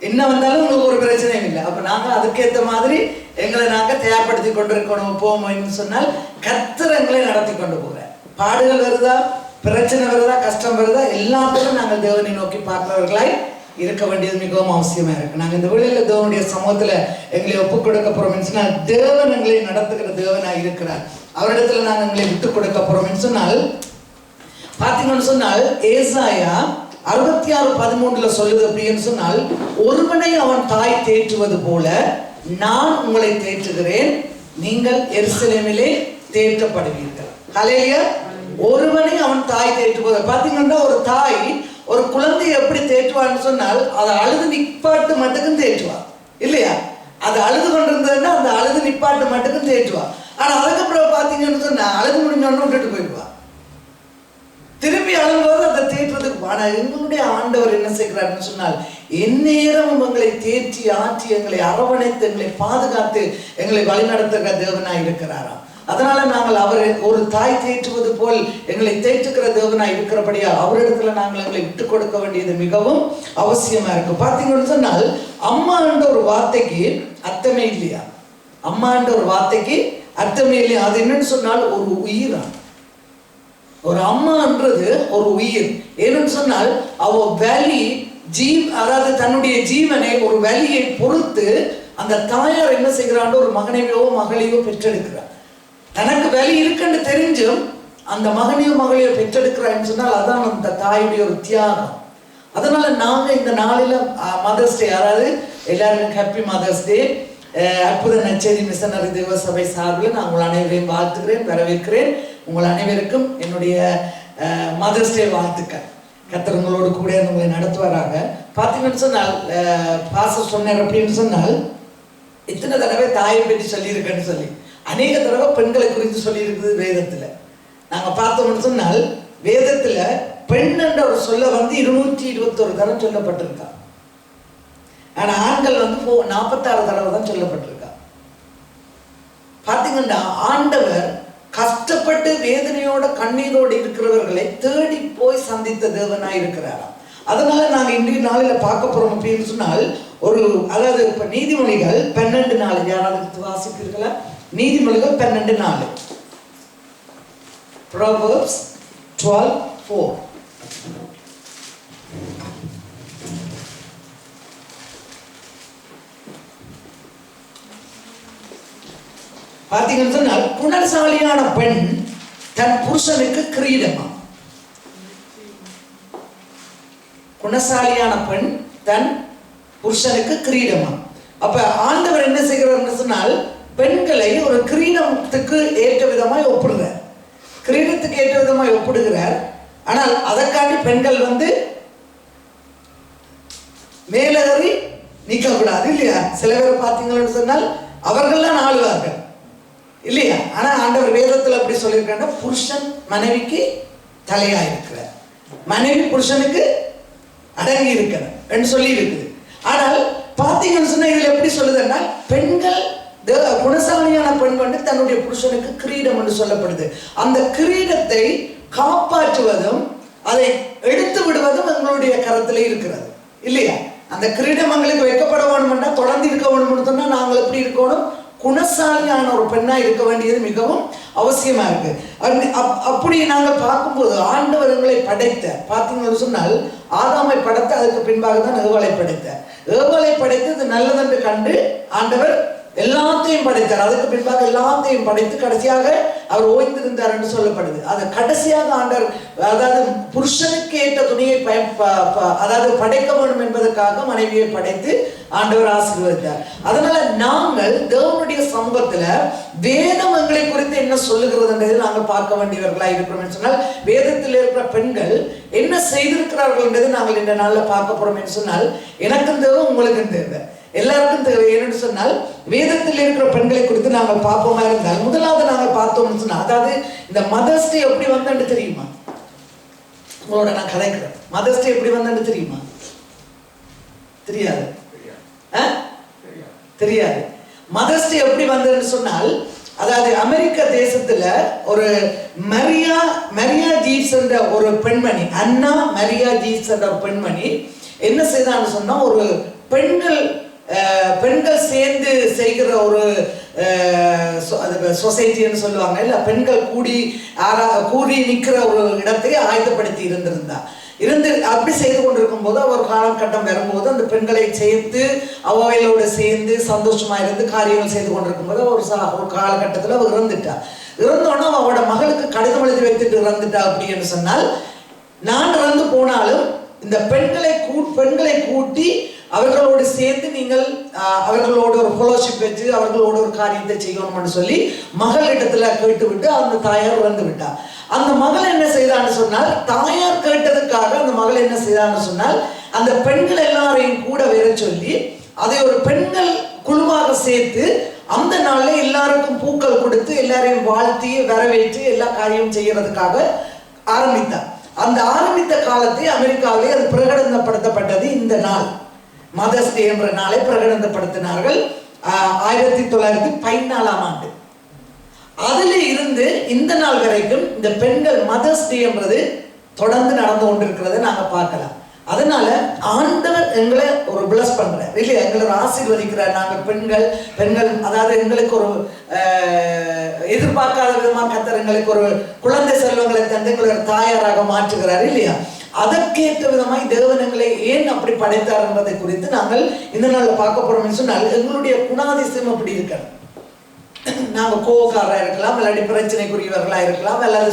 என்ன வந்தாலும் உங்களுக்கு ஒரு பிரச்சனையும் இல்லை. அப்ப நாங்க அதுக்கேற்ற மாதிரி எங்களை நாங்க தயார்படுத்தி கொண்டிருக்கணும். போவோம்னு சொன்னால் கர்த்தர் எங்களை நடத்தி கொண்டு போகிறார். பாடுகள் வருதா, பிரச்சனை வருதா, கஷ்டம் வருதா, எல்லாத்திலும் நாங்கள் தேவனை நோக்கி பார்க்கிறவர்களாய் இருக்க வேண்டியது மிகவும் அவசியமா இருக்கு. நாங்க இந்த வேளையில தேவனுடைய சமூகத்துல எங்களை ஒப்புக் கொடுக்க போறோம் சொன்னால் தேவன் எங்களை நடத்துகிற தேவனாய் இருக்கிறார். அவரிடத்துல நாங்கள் எங்களை விட்டுக் கொடுக்க போறோம் சொன்னால் பாத்தீங்கன்னு சொன்னால் ஏசாயா 66:13 சொல்லுது அப்படின்னு சொன்னால், ஒருவனை அவன் தாய் தேற்றுவது போல நான் உங்களை தேற்றுகிறேன், நீங்கள் எருசலேமிலே தேற்றப்படுவீர்கள். ஹல்லேலூயா. ஒருவனை அவன் தாய் தேற்றுவது. பாத்தீங்கன்னா ஒரு தாய் ஒரு குழந்தையை எப்படி தேற்றுவான்னு சொன்னால் அதை அழுது நிப்பாட்டு மட்டுக்கும் தேற்றுவா இல்லையா? அது அழுது கொண்டிருந்ததுன்னா அந்த அழுது நிப்பாட்டு மட்டுக்கும் தேற்றுவா. ஆனா அதுக்கப்புறம் பாத்தீங்கன்னு சொன்னா அழுது முடிஞ்சோன்னு விட்டுட்டு போயிடுவா. திரும்பி அழும்போது அதை தேற்றுறதுக்கு. ஆனா எங்களுடைய ஆண்டவர் என்ன செய்கிறார்னு சொன்னால் எந்நேரமும் எங்களை தேற்றி ஆற்றி எங்களை அரவணைத்து எங்களை பாதுகாத்து எங்களை வழிநடத்துகிற தேவனாய் இருக்கிறாராம். அதனால நாங்கள் அவரை ஒரு தாய் தேற்றுவது போல் எங்களை தேற்றுகிற தேவனாய் இருக்கிறபடியா அவரிடத்துல நாங்கள் எங்களை விட்டுக் கொடுக்க வேண்டியது மிகவும் அவசியமா இருக்கு. பாத்தீங்கன்னு சொன்னால் அம்மா என்ற ஒரு வார்த்தைக்கு அர்த்தமே இல்லையா? அம்மா என்ற ஒரு வார்த்தைக்கு அர்த்தமே இல்லையா? அது என்னன்னு சொன்னால் ஒரு உயிரா. ஒரு அம்மான்றது ஒரு உயிர். ஏன்னு சொன்னால் அவ வலி அதாவது தன்னுடைய ஜீவனை ஒரு வலியை பொறுத்து அந்த தாயார் என்ன செய்கிறான், ஒரு மகனையோ மகளையோ பெற்றெடுக்கிறார். தனக்கு வலி இருக்குன்னு தெரிஞ்சும் அந்த மகனையோ மகளையோ பெற்றெடுக்கிறான்னு சொன்னால் அதான் அந்த தாயுடைய ஒரு தியாகம். அதனால நாங்க இந்த நாளில மதர்ஸ் டே, அதாவது எல்லாருக்கும் ஹாப்பி மதர்ஸ் டே. அற்புத நச்சேரி மிஷனரி தேவ சபை சார்பில் நான் உங்கள் அனைவரையும் வாழ்த்துக்கிறேன், வரவேற்கிறேன். உங்கள் அனைவருக்கும் என்னுடைய மதர்ஸ் டே வாழ்த்துக்கள். கர்த்தர் உங்களோடு கூட உங்களை நடத்துவாராக. பார்த்தீங்கன்னு சொன்னால் பாஸ்டர் சொன்னார் அப்படின்னு சொன்னால் இத்தனை தடவை தாயை பற்றி சொல்லியிருக்கேன்னு சொல்லி அநேக தடவை பெண்களை குறித்து சொல்லியிருக்குது வேதத்தில். நாங்கள் பார்த்தோம்னு சொன்னால் வேதத்தில் பெண் என்ற ஒரு சொல்ல 221 தடவை சொல்லப்பட்டிருக்கா. ஆனால் ஆண்கள் 46 தடவை தான் சொல்லப்பட்டிருக்கா. பார்த்தீங்கன்னா ஆண்டவர் கஷ்டப்பட்டு வேதனையோட கண்ணீரோடு இருக்கிறவர்களை தேடி போய் சந்தித்த தேவனாய் இருக்கிறாராம். அதனால நாங்கள் இன்றைய நாளில் பார்க்க போறோம் அப்படின்னு சொன்னால் அதாவது இப்ப நீதிமொழிகள் 12:4 யாராவது வாசிப்பீர்களா? நீதிமொழிகள் 12:4. Proverbs 12:4. பார்த்தீங்கன்னு சொன்னால் குணசாலியான பெண் தன் புருஷனுக்கு கிரீடமா. குணசாலியான பெண் தன் புருஷனுக்கு கிரீடமா. அப்ப ஆண்டவர் என்ன செய்கிறார் சொன்னால் பெண்களை ஒரு கிரீடத்துக்கு ஏற்ற விதமாய் ஒப்பிடுகிறார். கிரீடத்துக்கு ஏற்ற விதமாய் ஒப்பிடுகிறார். ஆனால் அதற்காண்டி பெண்கள் மேலேறி நீக்கக்கூடாது இல்லையா? சில பேர் பார்த்தீங்கன்னு சொன்னால் அவர்கள்லாம் ஆளுவார்கள் இல்லையா? ஆனா ஆண்டவர் வேதத்தில் அப்படி சொல்லியிருக்காங்க, புருஷன் மனைவிக்கு தலையா இருக்கிறார், மனைவி புருஷனுக்கு அடங்கி இருக்கிறார் என்று சொல்லி இருக்குது. ஆனால் பார்த்தீங்கன்னு சொன்னா இதுல எப்படி சொல்லுதுன்னா பெண்கள் குணசாலியான பெண் தன்னுடைய புருஷனுக்கு கிரீடம் என்று சொல்லப்படுது. அந்த கிரீடத்தை காப்பாற்றுவதும் அதை எடுத்து விடுவதும் எங்களுடைய கரத்திலே இருக்கிறது இல்லையா? அந்த கிரீடம் எங்களுக்கு வைக்கப்பட வேணும்னா தொடர்ந்து இருக்க வேணும்னு சொன்னா நாங்கள் எப்படி இருக்கணும்? குணசாலியான ஒரு பெண்ணா இருக்க வேண்டியது மிகவும் அவசியமா இருக்கு. அப்படி நாங்கள் பார்க்கும்போது ஆண்டவர் எங்களை படைத்த பார்த்தீங்கன்னு சொன்னால் ஆதாமை படைத்த அதுக்கு பின்பாக தான் ஏவாளை படைத்த. ஏவாளை படைத்து இது நல்லதென்று கண்டு ஆண்டவர் எல்லாத்தையும் படைத்தார். அதுக்கு பின்பாக எல்லாத்தையும் படைத்து கடைசியாக அவர் ஓய்ந்திருந்தார் என்று சொல்லப்படுது. அது கடைசியாக ஆண்டவர் அதாவது புருஷனுக்கு ஏற்ற துணியை அதாவது படைக்க வேண்டும் என்பதற்காக மனைவியை படைத்து ஆண்டவர் ஆசீர்வதித்தார். அதனால நாங்கள் தேவனுடைய சமூகத்துல வேதம் எங்களை குறித்து என்ன சொல்லுகிறது என்றதை நாங்கள் பார்க்க வேண்டியவர்களாக இருக்கிறோம் என்று சொன்னால் வேதத்தில் இருக்கிற பெண்கள் என்ன செய்திருக்கிறார்கள் என்றதை நாங்கள் இந்த நாளில் பார்க்க போறோம் என்று சொன்னால் எனக்கும் தேவை, உங்களுக்கும் தேவை, எல்லாருக்கும் தேவை. ஏன்னு சொன்னால் வேதத்தில் இருக்கிற பெண்களை குறித்து நாங்கள் பார்ப்போமா இருந்தால் முதலாவது நாங்கள் பார்த்தோம்னு சொன்னால் அதாவது இந்த மதர்ஸ் டே எப்படி வந்தேன்னு தெரியுமா? உங்களோட நான் கதைக்கிறேன். மதர்ஸ் டே எப்படி வந்தேன்னு தெரியுமா? தெரியாது. தெரியாது. மதர்ஸ் டே எப்படி வந்ததுன்னு சொன்னால் அதாவது அமெரிக்க தேசத்துல ஒரு மரியா ஜீவ்ஸ் என்ற ஒரு பெண்மணி, அண்ணா மரியா ஜீவ்ஸ் என்ற பெண்மணி என்ன செய்தான்னு சொன்னா ஒரு பெண்கள் சேர்ந்து செய்கிற ஒரு சொசைட்டின்னு சொல்லுவாங்க இல்ல, பெண்கள் கூடி நிற்கிற ஒரு இடத்தை ஆயத்தப்படுத்தி அப்படி செய்து கொண்டிருக்கும் போது ஒரு காலகட்டம் வரும்போது அந்த பெண்களை சேர்த்து அவையோடு சேர்ந்து சந்தோஷமா இருந்து காரியங்கள் செய்து கொண்டிருக்கும் போது ஒரு காலகட்டத்தில் அவ இறந்தோன்னா அவளோட மகளுக்கு கடிதம் எழுதி வைத்துட்டு இறந்துட்டா. அப்படின்னு சொன்னால் நான் இறந்து போனாலும் இந்த பெண்களை கூட்டி அவர்களோடு சேர்ந்து நீங்கள் அவர்களோடு ஒரு ஃபெலோஷிப் வச்சு அவர்களோடு ஒரு காரியத்தை செய்யணும்னு சொல்லி மகளிடத்துல கேட்டு விட்டு அந்த தாயார் இறந்து விட்டா. அந்த மகள் என்ன செய்தான்னு சொன்னால் தாயார் கேட்டதுக்காக அந்த மகள் என்ன செய்தான்னு சொன்னால் அந்த பெண்கள் எல்லாரையும் கூட வர சொல்லி அதை ஒரு பெண்கள் குழுவாக சேர்த்து அந்த நாள்ல எல்லாருக்கும் பூக்கள் கொடுத்து எல்லாரையும் வாழ்த்தி வரவேற்று எல்லா காரியமும் செய்யறதுக்காக ஆரம்பித்தார். அந்த ஆரம்பித்த காலத்தை அமெரிக்காவிலே அது பிரகடனப்படுத்தப்பட்டது. இந்த நாள் மதர்ஸ் டே என்ற நாளை பிரகடனப்படுத்தினார்கள் 1914ஆம் ஆண்டு. அதுல இருந்து இந்த நாள் வரைக்கும் இந்த பெண்கள் மதர்ஸ் டே என்றது தொடர்ந்து நடந்து கொண்டிருக்கிறத நாங்க பார்க்கலாம். அதனால ஆண்டவர் எங்களை ஒரு பிளஸ் பண்றார் இல்லையா, எங்களை ஒரு ஆசீர்வதிக்கிறார். நாங்கள் பெண்கள் அதாவது எங்களுக்கு ஒரு எதிர்பார்க்காத விதமா கர்த்தர் எங்களுக்கு ஒரு குழந்தை செல்வங்களை தந்து எங்களை ஒரு தாயாராக மாற்றுகிறார் இல்லையா. அதற்கேற்ற விதமாய் தேவன் எங்களை ஏன் அப்படி படைத்தார் என்பதை குறித்து நாங்கள் இந்த நாள்ல பார்க்க போறோம் சொன்னால் எங்களுடைய குணாதிசயம் அப்படி இருக்காது. நாங்க கோவக்காரா இருக்கலாம், இல்லாட்டி பிரச்சனைக்குரியவர்களா இருக்கலாம், அல்லது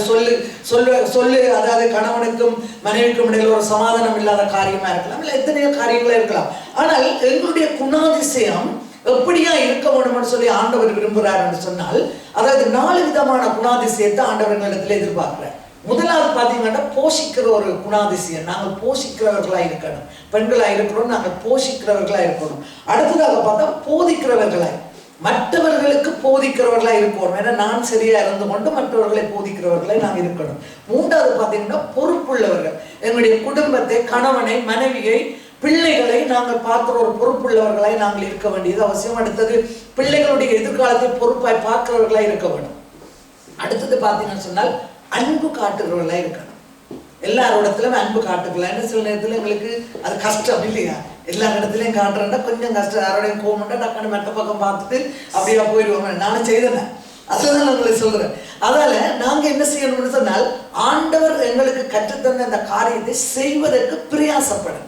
சொல்லு அதாவது கணவனுக்கும் மனைவிக்கும் இடையில ஒரு சமாதானம் இல்லாத காரியமா இருக்கலாம், இல்ல எத்தனையோ காரியங்களா இருக்கலாம். ஆனால் எங்களுடைய குணாதிசயம் எப்படியா இருக்க வேணும்னு சொல்லி ஆண்டவர் விரும்புகிறார் என்று சொன்னால் அதாவது 4 விதமான குணாதிசயத்தை ஆண்டவர் எங்களிடத்துல எதிர்பார்க்கிறார். முதலாவது பார்த்தீங்கன்னா போஷிக்கிற ஒரு குணாதிசயம். நாங்கள் போஷிக்கிறவர்களா இருக்கணும். பெண்களா இருக்கிறோம், நாங்கள் போஷிக்கிறவர்களா இருக்கணும். அடுத்ததாக பார்த்தா போதிக்கிறவர்களாய் மற்றவர்களுக்கு போதிக்கிறவர்களா இருக்கணும். ஏன்னா நான் சரியா இருந்து கொண்டு மற்றவர்களை போதிக்கிறவர்களாய் நாம் இருக்கணும். மூன்றாவது பார்த்தீங்கன்னா பொறுப்புள்ளவர்கள். எங்களுடைய குடும்பத்தை, கணவனை, மனைவியை, பிள்ளைகளை நாங்கள் பார்க்கிற ஒரு பொறுப்புள்ளவர்களாய் நாங்கள் இருக்க வேண்டியது அவசியம். அடுத்தது பிள்ளைகளுடைய எதிர்காலத்தை பொறுப்பாய் பார்க்கிறவர்களாய் இருக்க வேண்டும். அடுத்தது பார்த்தீங்கன்னு சொன்னால் அன்பு காட்டுகிறவர்களா இருக்கணும். எல்லாரோடத்திலும் அன்பு காட்டுக்கலாம். சில நேரத்தில் எங்களுக்கு அது கஷ்டம் இல்லையா, எல்லா இடத்துலையும் காட்டுறேன்னா கொஞ்சம் கஷ்டம். யாரோடையும் கோவம்னா டக்குனு மெட்ட பக்கம் பார்த்துட்டு அப்படியா போயிடுவாங்க. நானும் செய்தேன், அதுதான் உங்களுக்கு சொல்றேன். அதனால நாங்க என்ன செய்யணும்னு சொன்னால் ஆண்டவர் எங்களுக்கு கற்றுத்தந்த அந்த காரியத்தை செய்வதற்கு பிரயாசப்படும்.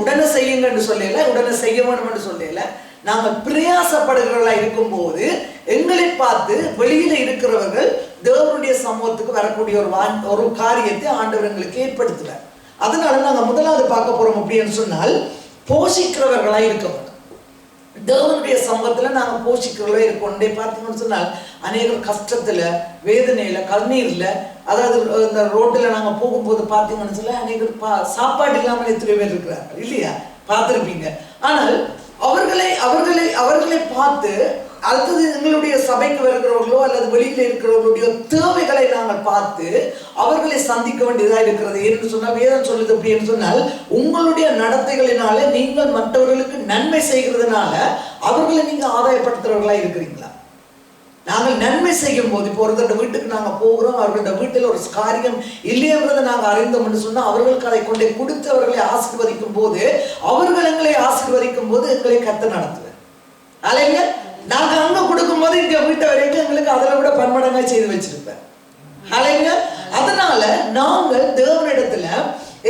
உடனே செய்யுங்கன்னு சொல்லல, உடனே செய்ய வேணும் என்று சொல்லல, நாங்கள் பிரயாசப்படுகிறவர்களா இருக்கும் போது எங்களை பார்த்து வெளியில இருக்கிறவர்கள் தேவனுடைய சமூகத்துக்கு வரக்கூடிய ஒரு காரியத்தை ஆண்டவர் எங்களுக்கு ஏற்படுத்துவார். அதனால நாங்க முதலாவது பார்க்க போறோம் அப்படின்னு சொன்னால் போஷிக்கிறவர்களாய் இருக்கணும். தேவனுடைய சமூகத்துல நாங்க போஷிக்கிறவர்களே இருக்கோண்டே பார்த்தீங்கன்னு சொன்னால் அநேகர் கஷ்டத்துல, வேதனையில, கண்ணீர்ல, அதாவது இந்த ரோட்டில் நாங்க போகும்போது பார்த்தீங்கன்னு சொல்ல அநேகர் சாப்பாடு இல்லாமல் எத்தனை பேர் இருக்கிறார்கள் இல்லையா, பார்த்துருப்பீங்க. ஆனால் அவர்களை பார்த்து அடுத்தது எங்களுடைய சபைக்கு வருகிறவர்களோ அல்லது வெளியில இருக்கிறவர்களுடைய தேவைகளை நாங்கள் பார்த்து அவர்களை சந்திக்க வேண்டியதாக இருக்கிறது. என்று சொன்னால் வேதம் சொல்லுது அப்படின்னு சொன்னால் உங்களுடைய நடத்தைகளினால நீங்கள் மற்றவர்களுக்கு நன்மை செய்கிறதுனால அவர்களை நீங்க ஆதாயப்படுத்துறவர்களா இருக்கிறீங்களா? நாங்கள் நன்மை செய்யும் போது இப்போ ஒருத்தருடைய வீட்டுக்கு நாங்கள் போகிறோம், அவர்களோட வீட்டில் ஒரு காரியம் இல்லையன்றதை நாங்கள் அறிந்தோம்னு சொன்னால் அவர்களுக்கு அதை கொண்டே கொடுத்து அவர்களை ஆசீர்வதிக்கும் போது, அவர்கள் எங்களை ஆசீர்வதிக்கும் போது எங்களை கர்த்தர் நடத்துவேன். அல்லைங்க, நாங்க அங்க கொடுக்கும் போது இங்க வீட்டை வரைக்கும் எங்களுக்கு அதில் விட பன்மடங்கா செய்து வச்சிருப்பேன். அல்லைங்க, அதனால நாங்கள் தேவனிடத்துல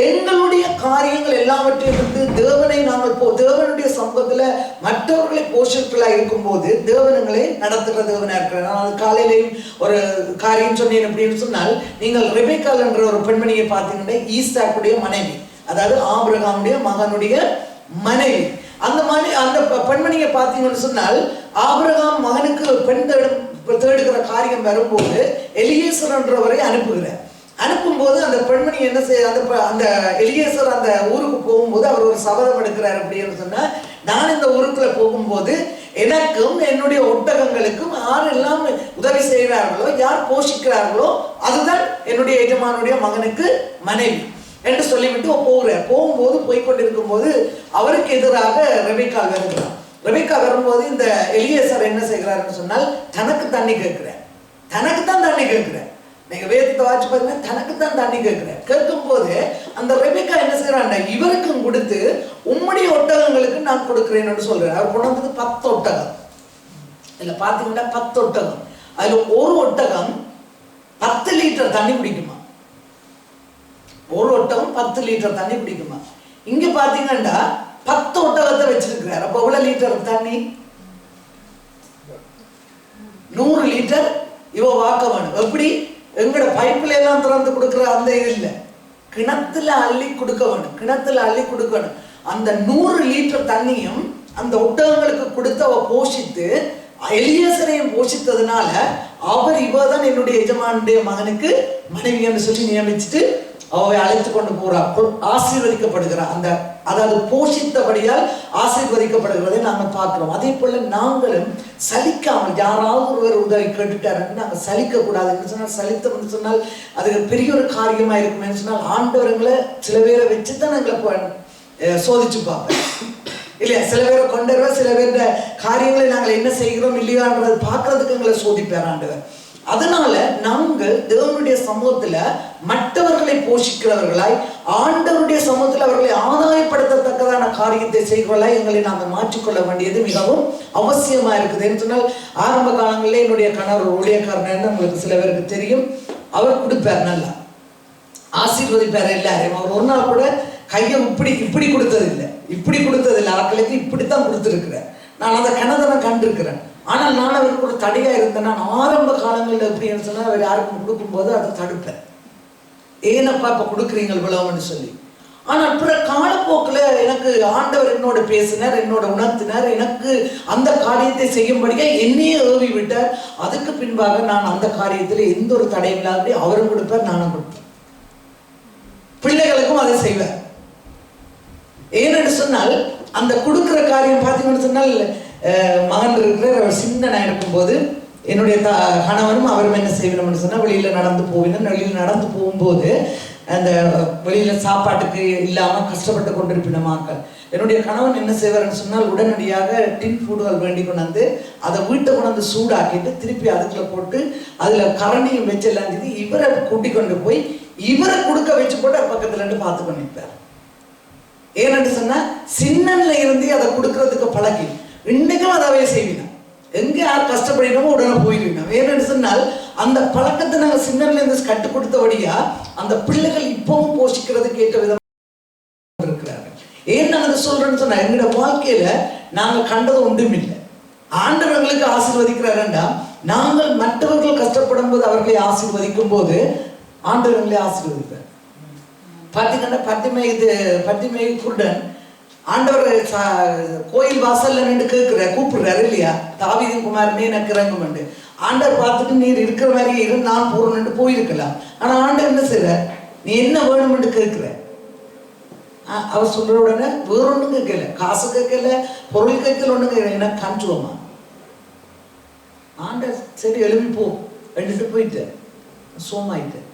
எங்களுடைய காரியங்கள் எல்லாவற்றையும் வந்து தேவனை நாங்கள் தேவனுடைய சமூகத்துல மற்றவர்களை போஷிகளா இருக்கும் போது தேவனங்களை நடத்துகிற தேவனா இருக்கிறார். நான் காலையிலையும் ஒரு காரியம் சொன்னேன் அப்படின்னு சொன்னால், நீங்கள் ரெபெக்காள் என்ற ஒரு பெண்மணியை பார்த்தீங்கன்னா ஈசாக்குடைய மனைவி, அதாவது ஆபிரகாமுடைய மகனுடைய மனைவி. அந்த பெண்மணியை பார்த்தீங்கன்னு சொன்னால் ஆபிரகாம் மகனுக்கு பெண் தேடுகிற காரியம் வரும்போது எலியேசர் என்றவரை அனுப்பும்போது அந்த பெண்மணி என்ன செய்ய, அந்த எலியேசர் அந்த ஊருக்கு போகும்போது அவர் ஒரு சபதம் எடுக்கிறார். அப்படின்னு சொன்னா, நான் இந்த ஊருக்குள்ள போகும்போது எனக்கும் என்னுடைய ஒட்டகங்களுக்கும் யாரெல்லாம் உதவி செய்கிறார்களோ, யார் போஷிக்கிறார்களோ அதுதான் என்னுடைய எஜமானுடைய மகனுக்கு மனைவி என்று சொல்லிவிட்டு போகிறார். போகும்போது போய்கொண்டிருக்கும் போது அவருக்கு எதிராக ரெபெக்காள் வருகிறார். ரெபெக்காள் வரும்போது இந்த எலியேசர் என்ன செய்கிறாருன்னு சொன்னால் தனக்கு தண்ணி கேட்கிறார். தனக்கு தான் தண்ணி கேட்கிறார். நீங்க வேதத்தை வாட்சி பார்த்தீங்கன்னா தனக்கு தான் தண்ணி கேட்கிறார். கேட்கும் போது அந்த ரெபெக்கா என்ன செய்யறாங்க, இவருக்கும் கொடுத்து உம்முடைய ஒட்டகங்களுக்கு நான் கொடுக்கிறேன்னு சொல்றாரு. அவர் கொண்டு வந்தது 10 ஒட்டகம். இல்ல பாத்தீங்கன்னா 10 ஒட்டகம். அதுல ஒரு ஒட்டகம் 10 லிட்டர் தண்ணி குடிக்குமா? ஒரு ஒட்டகம் 10 லிட்டர் தண்ணி குடிக்குமா? இங்க பாத்தீங்கன்னா 10 ஒட்டகத்தை வச்சிருக்கிறார். அப்ப எவ்வளவு லிட்டர் தண்ணி? 100 லிட்டர் இவ வாக்க வேணும். எப்படி? எங்கட பைப்புல எல்லாம் திறந்து கொடுக்குற அந்த இது இல்லை, கிணத்துல அள்ளி கொடுக்க வேணும். கிணத்துல அள்ளி கொடுக்கணும். அந்த 100 லிட்டர் தண்ணியும் அந்த ஒட்டகங்களுக்கு கொடுத்து அவ போஷித்து எலியேசரையும் போஷித்ததுனால அவர் இவதான் என்னுடைய எஜமானுடைய மகனுக்கு மனைவி என்று சொல்லி நியமிச்சுட்டு அவரை அழைத்து கொண்டு போறார். ஆசீர்வதிக்கப்படுகிறார். அந்த அதாவது போஷித்தபடியால் ஆசீர்வதிக்கப்படுகிறதை நாங்கள் பார்க்கிறோம். அதே போல நாங்களும் சலிக்காமல், யாராவது ஒருவர் உதவி கேட்டுட்டாருன்னு நாங்கள் சலிக்க கூடாதுன்னு சொன்னால், சலித்தோம்னு சொன்னால் அது பெரிய ஒரு காரியமா இருக்குமே சொன்னால் ஆண்டவர்களை சில பேரை வச்சுதான் எங்களை சோதிச்சு பார்ப்பேன் இல்லையா? சில பேரை கொண்டு வருவா, சில பேருடைய காரியங்களை நாங்கள் என்ன செய்கிறோம் இல்லையான்றது பார்க்கறதுக்கு எங்களை சோதிப்பார் ஆண்டவர். அதனால நாங்கள் தேவனுடைய சமூகத்துல மற்றவர்களை போஷிக்கிறவர்களாய், ஆண்டவருடைய சமூகத்தில் அவர்களை ஆதாயப்படுத்தத்தக்கதான காரியத்தை செய்கிறவர்களாய் எங்களை நாங்கள் மாற்றிக்கொள்ள வேண்டியது மிகவும் அவசியமா இருக்குது. என்று சொன்னால் ஆரம்ப காலங்களில் என்னுடைய கணவர் ஊழியக்காரன் உங்களுக்கு சில பேருக்கு தெரியும். அவர் கொடுப்பார், நல்லா ஆசீர்வதிப்பார் எல்லாரையும். அவர் ஒரு நாள் கூட கையை இப்படி கொடுத்ததில்லை, இப்படி கொடுத்ததில்லை. ஆட்களுக்கு இப்படித்தான் கொடுத்துருக்கிறேன். நான் அந்த கணவனை கண்டிருக்கிறேன். ஆனால் நான் அவருக்கு ஒரு தடையா இருந்தேன். நான் ஆரம்ப காலங்களில் எப்படின்னு சொன்னா அவர் யாருக்கும் கொடுக்கும்போது அதை தடுப்பேன். ஏனப்பா இப்ப கொடுக்குறீங்க இவ்வளவுன்னு சொல்லி. ஆனால் பிற காலப்போக்கில் எனக்கு ஆண்டவர் என்னோட பேசினார், என்னோட உணர்த்தினார், எனக்கு அந்த காரியத்தை செய்யும்படியா என்னையே ஏவி விட்டார். அதுக்கு பின்பாக நான் அந்த காரியத்தில் எந்த ஒரு தடையும் இல்லாதபடி அவரும் கொடுப்பார், நானும் கொடுப்பேன். பிள்ளைகளுக்கும் அதை செய்வார். ஏன்னு சொன்னால் அந்த கொடுக்குற காரியம் பார்த்தீங்கன்னு சொன்னால் மகன் இருக்கிற சின்னனா இருக்கும்போது என்னுடைய கணவனும் அவரும் என்ன செய்யணும்னு சொன்னால் வெளியில் நடந்து போவினோம். வெளியில் நடந்து போகும்போது அந்த வெளியில் சாப்பாட்டுக்கு இல்லாமல் கஷ்டப்பட்டு கொண்டிருப்பின மக்கள். என்னுடைய கணவன் என்ன செய்வார்னு சொன்னால் உடனடியாக டின் ஃபுட்டுகள் வேண்டி கொண்டாந்து அதை வீட்டை கொண்டாந்து சூடாக்கிட்டு திருப்பி அதுக்குள்ள போட்டு அதில் கரண்டியும் வச்சு எல்லாம் செய்து இவரை கூட்டி கொண்டு போய் இவரை கொடுக்க வச்சு போட்டு பக்கத்துல இருந்து பார்த்து கொண்டிருப்பார். ஏன்னு சொன்னா சின்னன்ல இருந்து அதை கொடுக்கறதுக்கு பழகி இன்னைக்கும் அதாவே செய்வினோம். எங்க யார் கஷ்டப்படினோமோ உடனே போயிடுவோம். ஏன்னு சொன்னால் அந்த பழக்கத்தை நாங்கள் சின்னன்ல இருந்து கற்றுக் கொடுத்தபடியா அந்த பிள்ளைகள் இப்பவும் போஷிக்கிறதுக்கு ஏற்ற விதமாக இருக்கிறார்கள். ஏன் நான் அதை சொல்றேன்னு சொன்னா, எங்களோட வாழ்க்கையில நாங்கள் கண்டது ஒன்றும் இல்லை. ஆண்டவர்களுக்கு ஆசீர்வதிக்கிறாருண்டா, நாங்கள் மற்றவர்கள் கஷ்டப்படும் போது அவர்களை ஆசீர்வதிக்கும் போது ஆண்டவர்களை ஆசீர்வதிப்பார். பார்த்தீங்கன்னா பத்திமை குருடன் ஆண்டவர் கோயில் வாசல்ல நின்று கூப்பிடுறாரு இல்லையா, தாவீதின் குமாரனே எனக்கு இறங்குமெண்டு. ஆண்டவர் பார்த்துட்டு நீர் இருக்கிற மாதிரியே இரு, நான் போறேன்னு போயிருக்கலாம். ஆனா ஆண்டவர் என்ன செய்யற, நீ என்ன வேணும்னு கேட்கிற. அவர் சொல்ற உடனே வேற ஒன்றும் கேட்கல, காசு கேட்கல, பொருள் கேட்கல, ஒண்ணு கேட்கல, எனக்கு காமிச்சுவோமா. ஆண்டவர் சரி எழுப்பி போ எடுத்துட்டு போயிட்டேன், சோமாயிட்டேன்.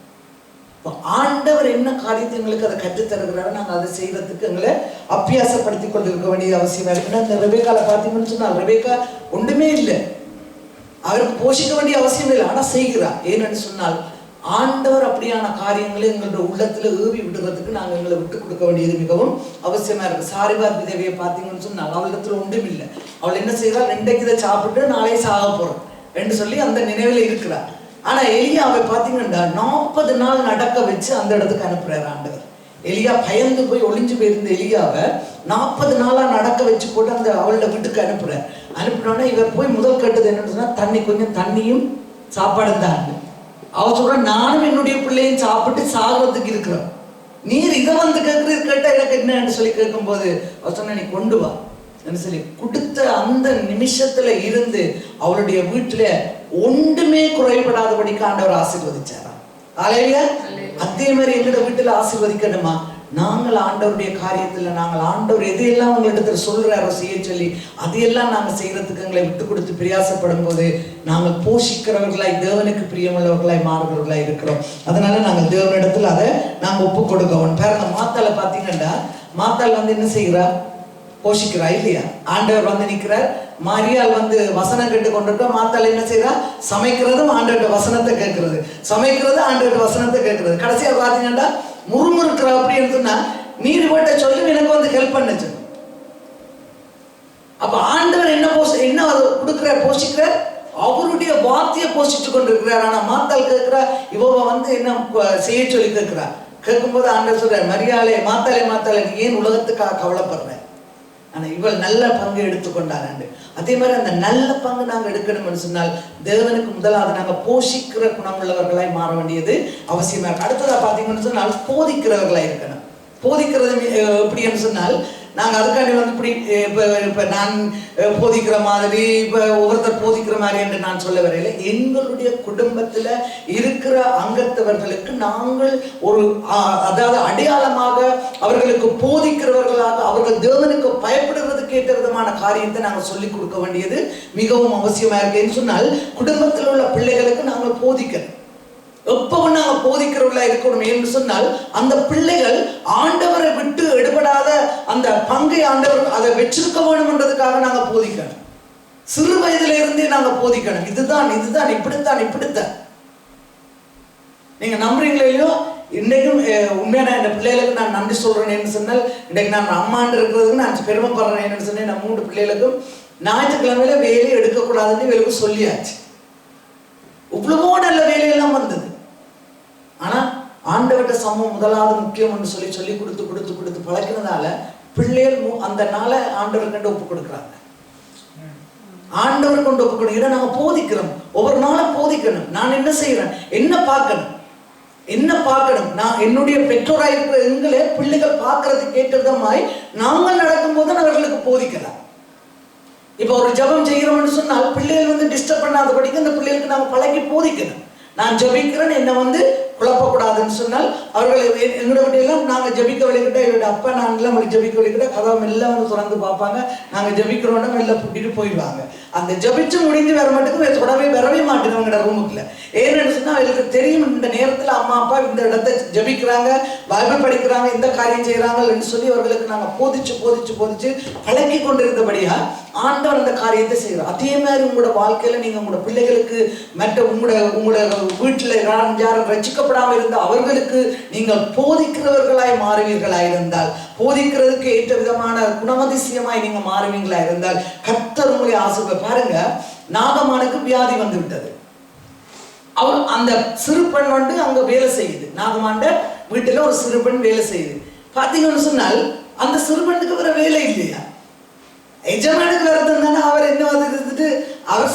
ஆண்டவர் என்ன காரியத்தை எங்களுக்கு அதை கற்றுத்தருகிறாரோ நாங்கள் அதை செய்யறதுக்கு எங்களை அபியாசப்படுத்திக் கொண்டிருக்க வேண்டிய அவசியமா இருக்குன்னா, இந்த ரெபேக்கால பார்த்தீங்கன்னு சொன்னால் ரெபேக்கா ஒன்றுமே இல்லை, அவருக்கு போஷிக்க வேண்டிய அவசியம் இல்லை, ஆனா செய்கிறார். ஏன்னு சொன்னால் ஆண்டவர் அப்படியான காரியங்களை எங்களுடைய உள்ளத்துல ஏவி விடுறதுக்கு நாங்கள் எங்களை விட்டு கொடுக்க வேண்டியது மிகவும் அவசியமா இருக்கு. சாரிபாத் விதவையை பார்த்தீங்கன்னு சொன்னால் அவளிடத்துல ஒன்றும் இல்லை, அவள் என்ன செய்கிறாள், இன்றைக்கு இதை சாப்பிட்டு நாளை சாக போறோம் என்று சொல்லி அந்த நினைவில் இருக்கிறார். ஆனா எலியாவை பார்த்தீங்கன்னா 40 நாள் நடக்க வச்சு அந்த இடத்துக்கு அனுப்புறாரு ஆண்டவர். எலியா பயந்து போய் ஒளிஞ்சு போயிருந்த எலியாவை 40 நாளா நடக்க வச்சு போட்டு அந்த அவளோட வீட்டுக்கு அனுப்புறாரு. அனுப்பினோன்னா இவர் போய் முதல் கேட்டது என்னன்னு சொன்னா, தண்ணி, கொஞ்சம் தண்ணியும் சாப்பாடும் தான். அவர் சொல்ற, நானும் என்னுடைய பிள்ளையும் சாப்பிட்டு சாகிறதுக்கு இருக்கிறோம், நீர் இதை வந்து கேட்டா எனக்கு என்னன்னு சொல்லி கேட்கும்போது அவர் சொன்ன, நீ கொண்டு வா என்று சொல்லி கொடுத்த அந்த நிமிஷத்துல இருந்து அவளுடைய வீட்டுல ஒன்றுமே குறைபடாதபடிக்கு ஆண்டவர் ஆசீர்வதிச்சாராம். அல்லேலூயா. அதே மாதிரி எங்களோட வீட்டுல ஆசீர்வதிக்கணுமா, நாங்கள் ஆண்டவருடைய காரியத்துல நாங்கள் ஆண்டவர் எதையெல்லாம் உங்களிடத்துல சொல்றாரோ செய்ய சொல்லி அதையெல்லாம் நாங்கள் செய்யறதுக்கு எங்களை விட்டு கொடுத்து பிரயாசப்படும் போது நாங்கள் போஷிக்கிறவர்களாய் தேவனுக்கு பிரியமுள்ளவர்களாய் மாறுகிறவர்களாய் இருக்கிறோம். அதனால நாங்கள் தேவனிடத்துல அதை நாங்கள் ஒப்பு கொடுக்கணும். பாருங்க, மாத்தால பாத்தீங்கன்னா மாத்தாள் வந்து என்ன செய்கிறா, போஷிக்கிறா இல்லையா. ஆண்டவர் வந்து நிற்கிறார், மரியாள் வந்து வசனம் கேட்டு கொண்டிருக்க, மாத்தாள் என்ன செய்யறா, சமைக்கிறதும் ஆண்டவர்கிட்ட வசனத்தை கேட்கறது, சமைக்கிறது ஆண்டவர்கிட்ட வசனத்தை கேட்கறது. கடைசியா பாத்தீங்கன்னா முறுமுறுக்கிற அப்படின்னு சொன்னா, நீர் இவட்ட சொல்லி எனக்கு வந்து ஹெல்ப் பண்ணுச்சு. அப்ப ஆண்டவர் என்ன கொடுக்கிற, போஷிக்கிறார், அவருடைய வார்த்தையை போஷிச்சு கொண்டிருக்கிறார். ஆனா மாத்தாள் கேட்கிறா, இவ வந்து என்ன செய்ய சொல்லி கேட்கிறா. கேட்கும்போது ஆண்டவர் சொல்ற, மரியாளே மாத்தாளே நீ ஏன் உலகத்துக்காக கவலைப்படுற, ஆனா இவள் நல்ல பங்கு எடுத்துக்கொண்டார். அதே மாதிரி அந்த நல்ல பங்கு நாங்கள் எடுக்கணும்னு சொன்னால் தேவனுக்கு முதலாவது நாங்கள் போஷிக்கிற குணமுள்ளவர்களாய் மாற வேண்டியது அவசியமா இருக்கு. அடுத்ததா பார்த்தீங்கன்னு சொன்னால் போதிக்கிறவர்களாய் இருக்கணும். போதிக்கிறது எப்படின்னு சொன்னால், நாங்கள் அதுக்காண்டி வந்து இப்படி இப்போ நான் போதிக்கிற மாதிரி இப்போ ஒவ்வொருத்தர் போதிக்கிற மாதிரி என்று நான் சொல்ல வரையில, எங்களுடைய குடும்பத்தில் இருக்கிற அங்கத்தவர்களுக்கு நாங்கள் ஒரு அதாவது அடையாளமாக அவர்களுக்கு போதிக்கிறவர்களாக அவர்கள் தேவனுக்கு பயப்படுறதுக்கு ஏற்ற விதமான காரியத்தை நாங்கள் சொல்லிக் கொடுக்க வேண்டியது மிகவும் அவசியமாக இருக்குன்னு சொன்னால், குடும்பத்தில் உள்ள பிள்ளைகளுக்கு நாங்கள் போதிக்கணும். எப்பவும் நாங்கள் போதிக்கிறவர்களா இருக்கணும் என்று சொன்னால், அந்த பிள்ளைகள் ஆண்டவரை விட்டு எடுபடாத அந்த பங்கை ஆண்டவர் அதை வச்சிருக்க வேணும் என்றதுக்காக நாங்கள் போதிக்கணும். சிறு வயதுல இருந்தே நாங்கள் போதிக்கணும். இதுதான் இப்படித்தான். நீங்க நம்புறீங்களோ இன்னைக்கும் உண்மையான இந்த பிள்ளைகளுக்கு நான் நன்றி சொல்றேன்னு சொன்னால், இன்றைக்கு நான் அம்மாண்டு இருக்கிறதுக்கு நான் பெருமைப்படுறேன். என்னன்னு சொன்னேன், நான் 3 பிள்ளைகளுக்கும் ஞாயிற்றுக்கிழமையில வேலையை எடுக்கக்கூடாதுன்னு இவளுக்கு சொல்லியாச்சு. இவ்வளவோ நல்ல வேலையெல்லாம் வந்தது. ஆனா ஆண்டவர்கிட்ட சமம் முதலாவது முக்கியம் என்று சொல்லி கொடுத்து பழக்கினதால பிள்ளைகள் அந்த நாளை ஆண்டவர் கண்டு ஒப்பு கொடுக்குறாங்க. ஆண்டவர் கொண்டு ஒப்பு கொடுக்க நாங்க போதிக்கிறோம், ஒவ்வொரு நாளும் போதிக்கணும். நான் என்ன செய்யறேன், என்ன பார்க்கணும், நான் என்னுடைய பெற்றோராக இருக்கிற எங்களை பிள்ளைகள் பார்க்கறதுக்கு ஏற்றதமாய் நாங்கள் நடக்கும் போது அவர்களுக்கு போதிக்கலாம். இப்ப ஒரு ஜபம் செய்கிறோம்னு சொன்னால் பிள்ளைகள் வந்து டிஸ்டர்ப் பண்ணாதபடிக்கு அந்த பிள்ளைகளுக்கு நாங்கள் பழகி போதிக்கணும். நான் ஜபிக்கிறேன், என்னை வந்து குழப்பக்கூடாதுன்னு சொன்னால் அவர்களை எங்களோட வீட்டையெல்லாம் நாங்கள் ஜபிக்க வழிகிட்ட என்னோட அப்பா நாங்களாம் அவங்களுக்கு ஜபிக்க வழிகிட்ட கதவை மெல்ல வந்து திறந்து பார்ப்பாங்க. நாங்கள் ஜபிக்கிறோன்னா மெல்ல கூட்டிட்டு போயிடுவாங்க. அந்த ஜபிச்சு முடிஞ்சு வர மட்டுக்கும் வரவே மாட்டேன் அவங்களோட ரூமுக்குள்ள. ஏன்னு சொன்னா அவங்களுக்கு தெரியும் இந்த நேரத்துல அம்மா அப்பா இந்த இடத்த ஜபிக்கிறாங்க, பைபிள் படிக்கிறாங்க, இந்த காரியம் செய்யறாங்கன்னு சொல்லி அவர்களுக்கு நாங்கள் போதிச்சு பழகி கொண்டிருந்தபடியா ஆண்டவர் அந்த காரியத்தை செய்கிறோம். அதே மாதிரி உங்களோட வாழ்க்கையில நீங்க உங்களோட பிள்ளைகளுக்கு மற்ற உங்களோட வீட்டுல யாரும் ரசிக்கப்படாமல் இருந்த அவர்களுக்கு நீங்கள் போதிக்கிறவர்களாய் மாறுவீர்களாய் இருந்தால், போதிக்கிறதுக்கு ஏற்ற விதமான குணமதிசயமாய் நீங்க மாறுவீங்களா இருந்தால் கர்த்தர் உங்களை ஆசீர்வதிப்பார். பாருங்க, நாகமானுக்கு வியாதி வந்து விட்டது. அவர் அந்த சிறு பெண் வந்து அங்க வேலை செய்யுது. நாகமாண்ட வீட்டுல ஒரு சிறு பெண் வேலை செய்யுது. பாத்தீங்கன்னு சொன்னால் அந்த சிறு பெண்ணுக்கு வேற வேலை இல்லையா, எஜமானுக்கு வரதுன்னா அவர் என்ன வந்துட்டு அவர்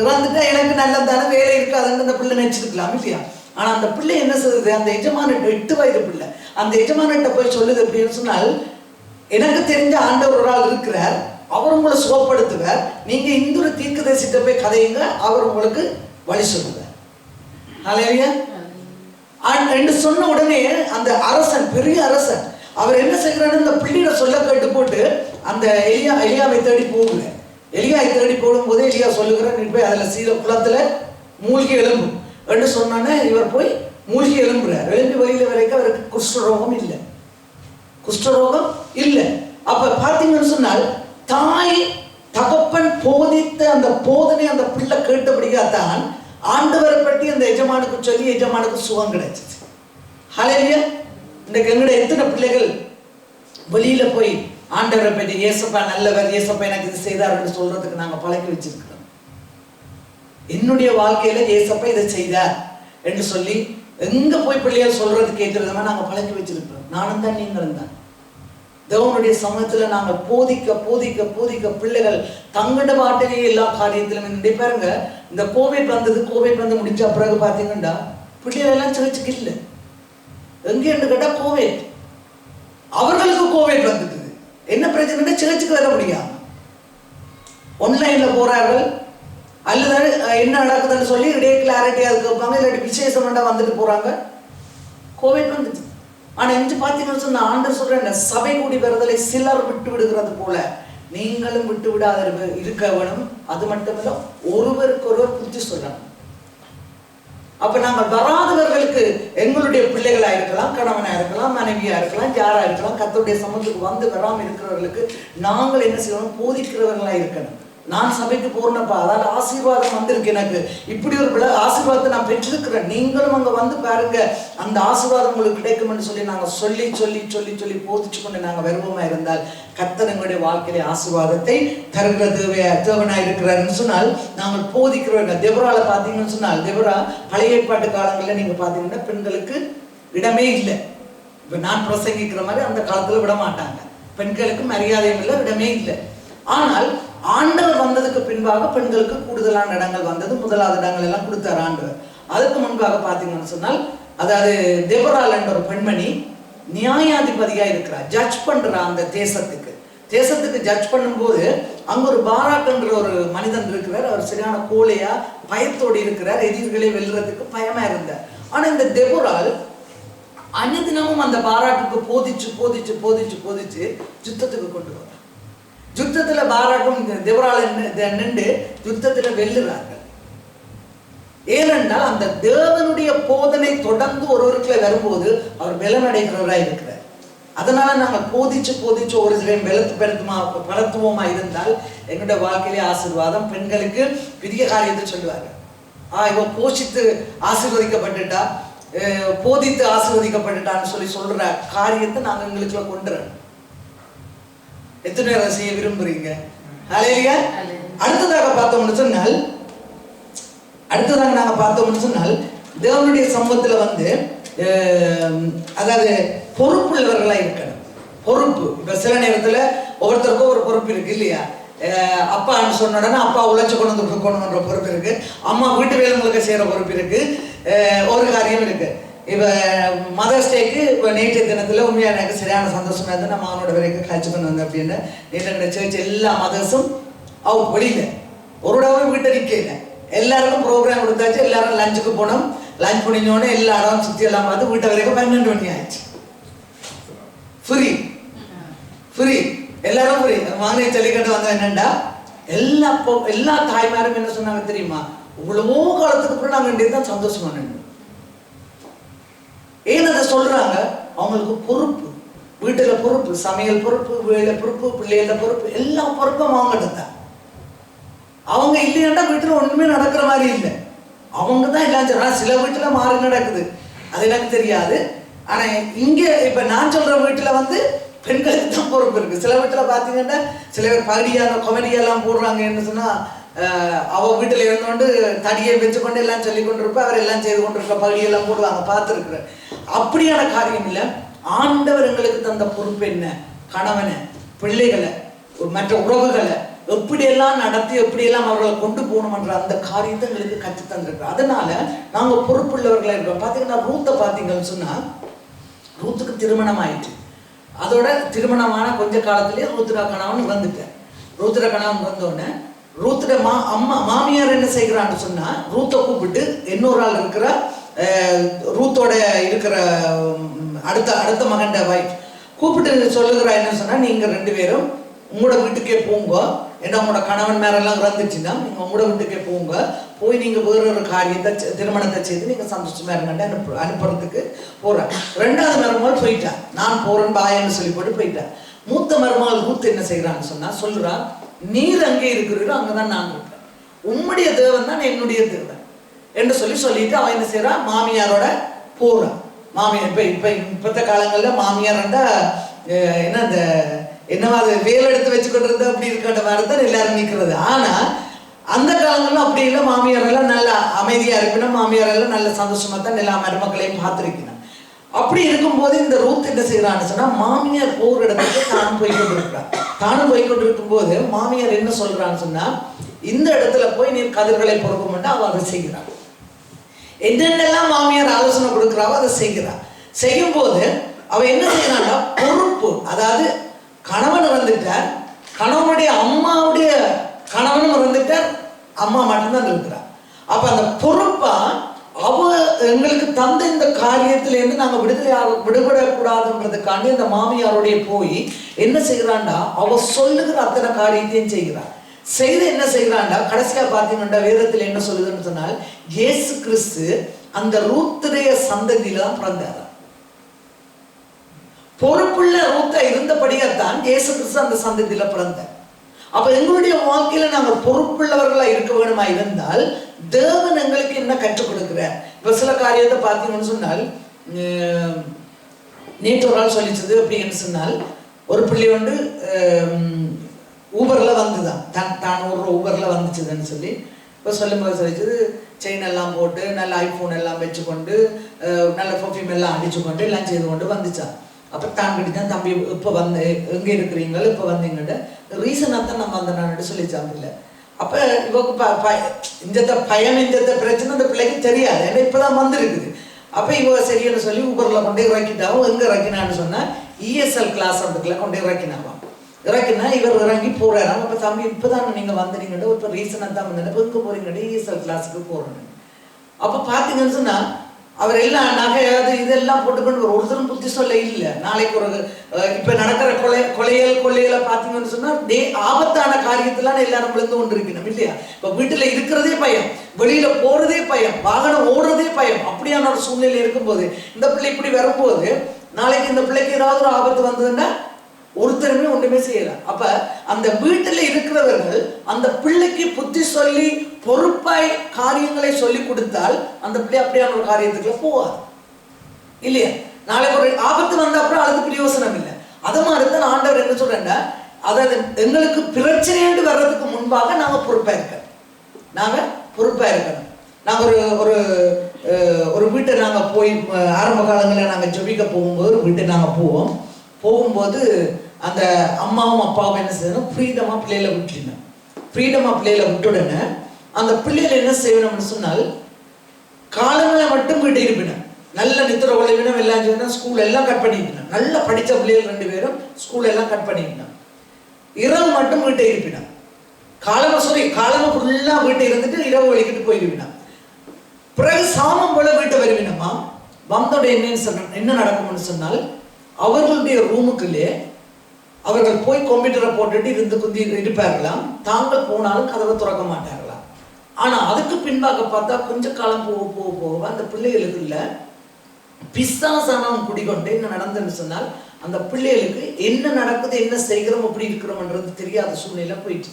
இறந்துட்டா எனக்கு நல்லதான வேலை இருக்காதுன்னு அந்த பிள்ளை நினைச்சிருக்கலாம் இல்லையா. ஆனா அந்த பிள்ளை என்ன செய்யுது, அந்த எஜமானிட்ட 8 வயது பிள்ளை அந்த எஜமானிட்ட போய் சொல்லுது அப்படின்னு சொன்னால், எனக்கு தெரிஞ்ச ஆண்டவர் ஒரு ஆள் இருக்கிறார், அவர் உங்களை சுகப்படுத்துவார், நீங்க இந்துர தீர்க்கதரிசிட்ட போய் கதையுங்க, அவர் உங்களுக்கு வழி சொல்லுவார். ஹல்லேலூயா. என்று சொன்ன உடனே அந்த அரசன், பெரிய அரசன், அவர் என்ன செய்கிறான்னு இந்த பிள்ளையோட சொல்ல கேட்டு போட்டு அந்த எலியாவை தேடி போகல. எலியாவை தேடி போடும்போதே எலியா சொல்லுகிறார், நீ போய் அதுல சீர குளத்துல மூழ்கி எழும்பும் என்று சொன்னோன்னே இவர் போய் மூழ்கி எழும்புறார். எழும்பி வெளியில வரைக்கும் அவருக்கு குஷ்டரோகம் இல்லை, குஷ்டரோகம் இல்லை. அப்ப பாத்தீங்கன்னு சொன்னால், தாய் தகப்பன் போதித்த அந்த போதனை அந்த பிள்ளை கேட்டபடியாத்தான் ஆண்டவரை பற்றி அந்த எஜமானுக்கு சொல்லி எஜமானுக்கு சுகம் கிடைச்சிச்சு. ஹல்லேலூயா. இன்றைக்கு எங்கட எத்தனை பிள்ளைகள் வெளியில போய் ஆண்டவரை பற்றி, ஏசப்பா நல்லவர், ஏசப்பா எனக்கு இது செய்தார் என்று சொல்றதுக்கு நாங்க பழக்கி வச்சிருக்கிறோம். என்னுடைய வாழ்க்கையில ஏசப்பா இதை செய்தார் என்று சொல்லி எங்க போய் பிள்ளைகள் சொல்றது கேட்கிற விதமா நாங்க பழக்கி வச்சிருக்கிறோம். நானும் தான் நீங்களும் தான். தேவனுடைய சமூகத்துல நாங்கள் போதிக்க போதிக்க போதிக்க பிள்ளைகள் தங்கட பாட்டிலேயே எல்லா காரியத்திலும் என்னுடைய பாருங்க. இந்த கோவிட் வந்து முடிச்ச பிறகு பாத்தீங்கன்னா பிள்ளைகள் எல்லாம் சர்ச்சுக்கு இல்லை. எங்கே என்று கேட்டா கோவிட், அவர்களுக்கு கோவிட் வந்துட்டு என்ன பிரச்சனை, சர்ச்சுக்கு வர முடியாம ஆன்லைன்ல போறார்கள், அல்லது என்ன நடக்குதுன்னு சொல்லி இடையே கிளாரிட்டி அது கேட்பாங்க, இல்லாட்டி விசேஷம் வந்துட்டு போறாங்க. கோவிட் வந்துச்சு. ஆனா இன்று பாத்தீங்கன்னு சொன்ன ஆண்டவர் சொல்றேன், சபை கூடி வருதலை சிலர் விட்டு விடுகிறது போல நீங்களும் விட்டு விடாத இருக்க வேணும். அது மட்டுமல்ல, ஒருவருக்கு ஒருவர் புத்தி சொல்லணும். அப்ப நாங்கள் வராதவர்களுக்கு, எங்களுடைய பிள்ளைகளா இருக்கலாம், கணவனா இருக்கலாம், மனைவியா இருக்கலாம், யாரா இருக்கலாம், கர்த்தருடைய சமூகத்துக்கு வந்து வராம இருக்கிறவர்களுக்கு நாங்கள் என்ன செய்யணும், போதிக்கிறவர்களா இருக்கணும். நான் சபைக்கு போறேனப்பா, அதாவது ஆசீர்வாதம் வந்திருக்கு, எனக்கு இப்படி ஒரு ஆசீர்வாதத்தை நான் பெற்றிருக்கிறேன், நீங்களும் அங்க வந்து பாருங்க, அந்த ஆசீர்வாதம் உங்களுக்கு கிடைக்கும் சொல்லி நாங்க சொல்லி சொல்லி சொல்லி சொல்லி போதிச்சு கொண்டு நாங்க வருவோமா இருந்தால் கர்த்தர் எங்களுடைய வாழ்க்கையில ஆசீர்வாதத்தை தருகிற தேவனா இருக்கிறாருன்னு சொன்னால் நாங்கள் போதிக்கிறவர்கள். தெபொரால பாத்தீங்கன்னு சொன்னால், தெபொரா பழைய ஏற்பாட்டு காலங்கள்ல நீங்க பாத்தீங்கன்னா பெண்களுக்கு இடமே இல்லை. இப்ப நான் பிரசங்கிக்கிற மாதிரி அந்த காலத்துல விட மாட்டாங்க, பெண்களுக்கு மரியாதையும் இல்லை, இடமே இல்லை. ஆனால் ஆண்டவர் வந்ததுக்கு பின்பாக பெண்களுக்கு கூடுதலான இடங்கள் வந்தது. முதலாவது இடங்கள் எல்லாம் கொடுத்தார் ஆண்டவர். அதுக்கு முன்பாக பாத்தீங்கன்னு சொன்னால், அதாவது தெபொராள் என்ற ஒரு பெண்மணி நியாயாதிபதியா இருக்கிறார், ஜட்ஜ் பண்றா அந்த தேசத்துக்கு ஜட்ஜ் பண்ணும்போது அங்க ஒரு பாராக் என்ற ஒரு மனிதன் இருக்கிறார். அவர் சரியான கோழையா பயத்தோடு இருக்கிறார், எதிர்களை வெல்றதுக்கு பயமா இருந்தார். ஆனா இந்த தெபொராள் அனுதினமும் அந்த பாராட்டுக்கு போதிச்சு போதிச்சு போதிச்சு போதிச்சு யுத்தத்துக்கு கொண்டு வர, யுத்தத்துல பாராட்டும் தெபொராள் நின்று யுத்தத்துல வெல்லுறார்கள். ஏனென்றால் அந்த தேவனுடைய போதனை தொடர்ந்து ஒருவருக்குள்ள வரும்போது அவர் பலனடைகிறவராய் இருக்கிறார். அதனால நாங்கள் போதிச்சு போதிச்சு ஒரு சிலர் பலத்துவமா இருந்தால் எங்களுடைய வாழ்க்கையிலே ஆசீர்வாதம். பெண்களுக்கு பெரிய காரியத்தை சொல்லுவார்கள், இவ போஷித்து ஆசீர்வதிக்கப்பட்டுட்டா, போதித்து ஆசீர்வதிக்கப்பட்டுட்டான்னு சொல்லி சொல்ற காரியத்தை நாங்கள் எங்களுக்குள்ள கொண்டுறோம். எத்தனை நேரம் செய்ய விரும்புறீங்க? ஹல்லேலூயா. அடுத்ததாக நாங்க பார்த்தோம்னு சொன்னால் தேவனுடைய சமூகத்துல வந்து அதாவது பொறுப்புள்ளவர்களா இருக்கணும். பொறுப்பு, இப்ப சில நேரத்துல ஒவ்வொருத்தருக்கும் ஒரு பொறுப்பு இருக்கு இல்லையா? அப்பான்னு சொன்ன உடனே அப்பா உழைச்சு கொண்டு வந்து கொடுக்கணுன்ற பொறுப்பு இருக்கு, அம்மா வீட்டு வேலை உங்களுக்கு செய்யற பொறுப்பு இருக்கு, ஒரு காரியம் இருக்கு. இப்ப மதர்ஸ் டேக்கு இப்போ நேற்றைய தினத்துல உண்மையாக எனக்கு சரியான சந்தோஷமா இருந்து நம்ம அவனோட வரைக்கும் கழிச்சு பண்ண வந்தேன். அப்படின்னு நேற்று சேர்ச்சி எல்லா மதர்ஸும் அவுட் வெளியில ஒரு இடமும் வீட்டை நிற்கல, எல்லாருக்கும் ப்ரோக்ராம் கொடுத்தாச்சு, எல்லாரும் லஞ்சுக்கு போனோம். லஞ்ச் பண்ணினோடனே எல்லா இடம் சுற்றி எல்லாம் பார்த்து வீட்டை வரைக்கும் 12 மணி ஆயிடுச்சு. ஃப்ரீ எல்லாரும் ஃப்ரீ. வாங்க ஜல்லிக்கட்டு வந்தா என்னண்டா, எல்லா தாய்மாரும் என்ன சொன்னாங்க தெரியுமா, இவ்வளவோ காலத்துக்கு அப்புறம் நாங்கள் தான் சந்தோஷமா நின்று. ஏன் அதை சொல்றாங்க? அவங்களுக்கு பொறுப்பு, வீட்டுல பொறுப்பு, சமையல் பொறுப்பு, வேலை பொறுப்பு, பிள்ளைகள பொறுப்பு, எல்லா பொறுப்பும் அவங்ககிட்ட தான். அவங்க இல்லையாண்டா வீட்டுல ஒண்ணுமே நடக்கிற மாதிரி இல்லை, அவங்க தான் எல்லாம் சொல்றாங்க. சில வீட்டுல மாறி நடக்குது, அது எனக்கு தெரியாது. ஆனா இங்க இப்ப நான் சொல்ற வீட்டுல வந்து பெண்களுக்கு தான் பொறுப்பு இருக்கு. சில வீட்டுல பாத்தீங்கன்னா சில பேர் பகடியான கொமெடியெல்லாம் போடுறாங்க. என்ன சொன்னா, அவ வீட்டுல இருந்தோண்டு தடியை வச்சுக்கொண்டு எல்லாம் சொல்லி கொண்டிருப்ப, அவர் எல்லாம் செய்து கொண்டிருக்க பகுதியெல்லாம் போடுவாங்க, பார்த்துருக்குறேன். அப்படியான காரியம் இல்லை. ஆண்டவர் எங்களுக்கு தந்த பொறுப்பு என்ன? கணவனை, பிள்ளைகளை, மற்ற உறவுகளை எப்படியெல்லாம் நடத்தி எப்படியெல்லாம் அவர்களை கொண்டு போகணும்ன்ற அந்த காரியத்தை எங்களுக்கு கற்று தந்திருக்கிறோம். அதனால நாங்கள் பொறுப்புள்ளவர்களாக இருக்கோம். பார்த்தீங்கன்னா ரூத்தை பார்த்தீங்கன்னு சொன்னால் ரூத்துக்கு திருமணம் ஆயிடுச்சு. அதோட திருமணமான கொஞ்ச காலத்திலேயே ரூத்துடா கணவன் வந்துட்டேன். ரூத்துட கணவன் வந்தோடனே ரூத்துட மாமியார் என்ன செய்கிறான்னு சொன்னா ரூத்தை கூப்பிட்டு இன்னொரு ஆள் இருக்கிற ரூத்தோட இருக்கிற அடுத்த மகன் வைஃப் கூப்பிட்டு சொல்லுகிறா என்ன சொன்னா, நீங்க 2 பேரும் உங்களோட வீட்டுக்கே போங்க, ஏன்னா உங்களோட கணவன் மேரெல்லாம் இறந்துச்சுன்னா நீங்க உங்களோட வீட்டுக்கே போங்க, போய் நீங்க வேறொரு காரியத்தை திருமணத்தை செய்து நீங்க சந்தோஷமா இருங்கன்னு அனுப்புறதுக்கு போறேன். 2வது மருமகள் போயிட்டா, நான் போறேன் பாயன்னு சொல்லி போட்டு போயிட்டேன். மூத்த மருமகள் ரூத் என்ன செய்யறான்னு சொன்னா சொல்றா, நீர் அங்கே இருக்கிறீரோ அங்கதான் நான் இருப்பேன், உம்முடைய தேவன் தான் என்னுடைய தேவன் என்று சொல்லிட்டு அவன் என்ன செய்யறா, மாமியாரோட போறான். மாமியார் இப்பத்த காலங்கள்ல மாமியார்ண்டா என்ன அந்த என்னவா அது வேலை எடுத்து வச்சுக்கிட்டு அப்படி இருக்கின்ற மாதிரி தான் எல்லாரும் நிற்கிறது. ஆனா அந்த காலங்கள்ல அப்படி இல்லை, மாமியார் எல்லாம் நல்ல அமைதியா இருக்கணும், மாமியார் எல்லாம் நல்ல சந்தோஷமா தான் எல்லா மருமக்களையும் பார்த்துருக்கணும். அப்படி இருக்கும்போது இந்த ரூத் என்ன செய்யறான்னு சொன்னா, மாமியார் போகிற இடத்துக்கு தானும் போய்கொண்டிருக்கிறான். தானும் போய்கொண்டிருக்கும் போது மாமியார் என்ன சொல்றான்னு சொன்னா, இந்த இடத்துல போய் நீர் கதிர்களை பொறுக்க மாட்டா அவ அதை செய்கிறான். என்னென்னலாம் மாமியார் ஆலோசனை கொடுக்குறாவோ அதை செய்கிறான். செய்யும் போது அவ என்ன செய்யறான்னா பொறுப்பு, அதாவது கணவன் இறந்துட்டார், கணவனுடைய அம்மாவுடைய கணவனும் இறந்துட்டார், அம்மா மட்டும்தான் இருக்கிறார். அப்ப அந்த பொறுப்பா அவ எங்களுக்கு தந்த இந்த காரியத்திலேருந்து நாங்கள் விடுபடக்கூடாதுன்றதுக்காண்டி அந்த மாமியாரோடைய போய் என்ன செய்கிறான்டா, அவ சொல்லுகிற அத்தனை காரியத்தையும் செய்கிறான். செய்து என்ன செய்கிறான்டா, கடைசியா பார்த்தீங்கன்னா வேதத்தில் என்ன சொல்லுதுன்னு சொன்னால், இயேசு கிறிஸ்து அந்த ரூத்துடைய சந்ததியில தான் பிறந்தார். பொறுப்புள்ள ரூத்தா இருந்தபடியாத்தான் இயேசு கிறிஸ்து அந்த சந்ததியில பிறந்தார். அப்ப எங்களுடைய வாழ்க்கையில நாங்கள் பொறுப்புள்ளவர்களா இருக்க வேணுமா இருந்தால் தேவன் எங்களுக்கு என்ன கற்றுக் கொடுக்கிறார். இப்ப சில காரியத்தை பார்த்தீங்கன்னு சொன்னால், நேற்று ஒரு ஆள் சொல்லிச்சது அப்படின்னு சொன்னால், ஒரு பிள்ளை வந்து ஊபர்ல வந்துதான் தான் ஒரு ஊபர்ல வந்துச்சுதுன்னு சொல்லி இப்போ சொல்லும்போது சொல்லிச்சது, செயின் எல்லாம் போட்டு நல்ல ஐஃபோன் எல்லாம் வச்சுக்கொண்டு நல்ல பர்ஃப்யூம் எல்லாம் அடிச்சு கொண்டு எல்லாம் செய்து கொண்டு வந்துச்சான். அப்போ தான் கிட்டதான் தம்பி இப்போ வந்து எங்கே இருக்கிறீங்களோ இப்போ வந்தீங்கன்னு ரீசனாக தான் நம்ம அந்த நான் சொல்லிச்சான் இல்லை. அப்போ இவக்கு இந்த பயம் இந்த பிரச்சனை அந்த பிள்ளைக்கு தெரியாது, ஏன்னா இப்போதான் வந்துருக்குது. அப்போ இவ சரின்னு சொல்லி ஊபரில் கொண்டே இறக்கிட்டாவும், எங்கே இறக்கினான்னு சொன்னால் இஎஸ்எல் கிளாஸ் அதுக்குள்ள கொண்டே இறக்கினாவான். இறக்கினா இவர் இறங்கி போறாராம். அப்போ தம்பி இப்போதான் நீங்கள் வந்துட்டீங்கன்னு இப்போ ரீசனாக தான் வந்தேன், இப்போ எங்கே போறீங்கன்னு இஎஸ்எல் கிளாஸுக்கு போகிறேன்னு. அப்போ பார்த்தீங்கன்னு சொன்னால் அவர் எல்லாம் நகையாது இதெல்லாம் போட்டுக்கொண்டு ஒருத்தரும் புத்தி சொல்ல இல்லை. நாளைக்கு ஒரு இப்போ நடக்கிற கொலைகளை பார்த்தீங்கன்னு சொன்னால் ஆபத்தான காரியத்தெல்லாம் எல்லாரும் விழுந்து கொண்டு இருக்கணும் இல்லையா. இப்போ வீட்டில் இருக்கிறதே பயம், வெளியில போறதே பயம், வாகனம் ஓடுறதே பயம். அப்படியான ஒரு சூழ்நிலை இருக்கும்போது இந்த பிள்ளை இப்படி வரும்போது நாளைக்கு இந்த பிள்ளைக்கு ஏதாவது ஒரு ஆபத்து வந்ததுன்னா ஒருத்தருமே ஒன்றுமே செய்யலாம். அப்ப அந்த வீட்டில் இருக்கிறவர்கள் அந்த பிள்ளைக்கு புத்தி சொல்லி பொறுப்பாய் காரியங்களை சொல்லி கொடுத்தால் அந்த பிள்ளை அப்படியான ஒரு காரியத்துக்குள்ள போவாது இல்லையா. நாளைக்கு ஒரு ஆபத்து வந்த அப்புறம் அதுக்கு பிரயோசனம் இல்லை. அது மாதிரி தான் ஆண்டவர் என்ன சொல்றேன்னா, அதாவது எங்களுக்கு பிரச்சனைன்னு வர்றதுக்கு முன்பாக நாங்க பொறுப்பா இருக்கணும். நாங்க ஒரு ஒரு வீட்டை நாங்க போய் ஆரம்ப காலங்களில் நாங்க ஜெபிக்க போகும்போது ஒரு வீட்டை நாங்க போகும்போது அந்த அம்மாவும் அப்பாவும் என்ன செய்யணும், ஃப்ரீடமா பிள்ளைகளை விட்டுருந்தேன். ஃப்ரீடமா பிள்ளைகளை விட்டுடனே அந்த பிள்ளைகளை என்ன செய்யணும்னு சொன்னால், காலங்களை மட்டும் வீட்டை இருப்பினேன், நல்ல நித்திர உழைவினம் எல்லாம் செய்யணும், ஸ்கூல் எல்லாம் கட் பண்ணிக்கணும், நல்லா படித்த பிள்ளைகள் 2 பேரும் ஸ்கூல் எல்லாம் கட் பண்ணிக்கணும், இரவு மட்டும் வீட்டை இருப்பினேன். காலமை ஃபுல்லா வீட்டை இருந்துட்டு இரவு வலிக்கிட்டு போயிருவினான். பிறகு சாமம் போல வீட்டை வருவினமா வந்தோட என்ன நடக்கும்னு சொன்னால், அவர்களுடைய ரூமுக்குள்ளே அவர்கள் போய் கம்ப்யூட்டரை போட்டுட்டு இருந்து குந்தி இருப்பார்களாம். தாங்கள் போனாலும் கதவை திறக்க மாட்டார்களாம். ஆனா அதுக்கு பின்பாக பார்த்தா கொஞ்ச காலம் போக அந்த பிள்ளைகளுக்குள்ள பிசாசானவன் குடிக்கொண்டு என்ன நடந்ததுன்னு சொன்னால், அந்த பிள்ளைகளுக்கு என்ன நடக்குது, என்ன செய்கிறோம், எப்படி இருக்கிறோம்ன்றது தெரியாத சூழ்நிலை போயிட்டு.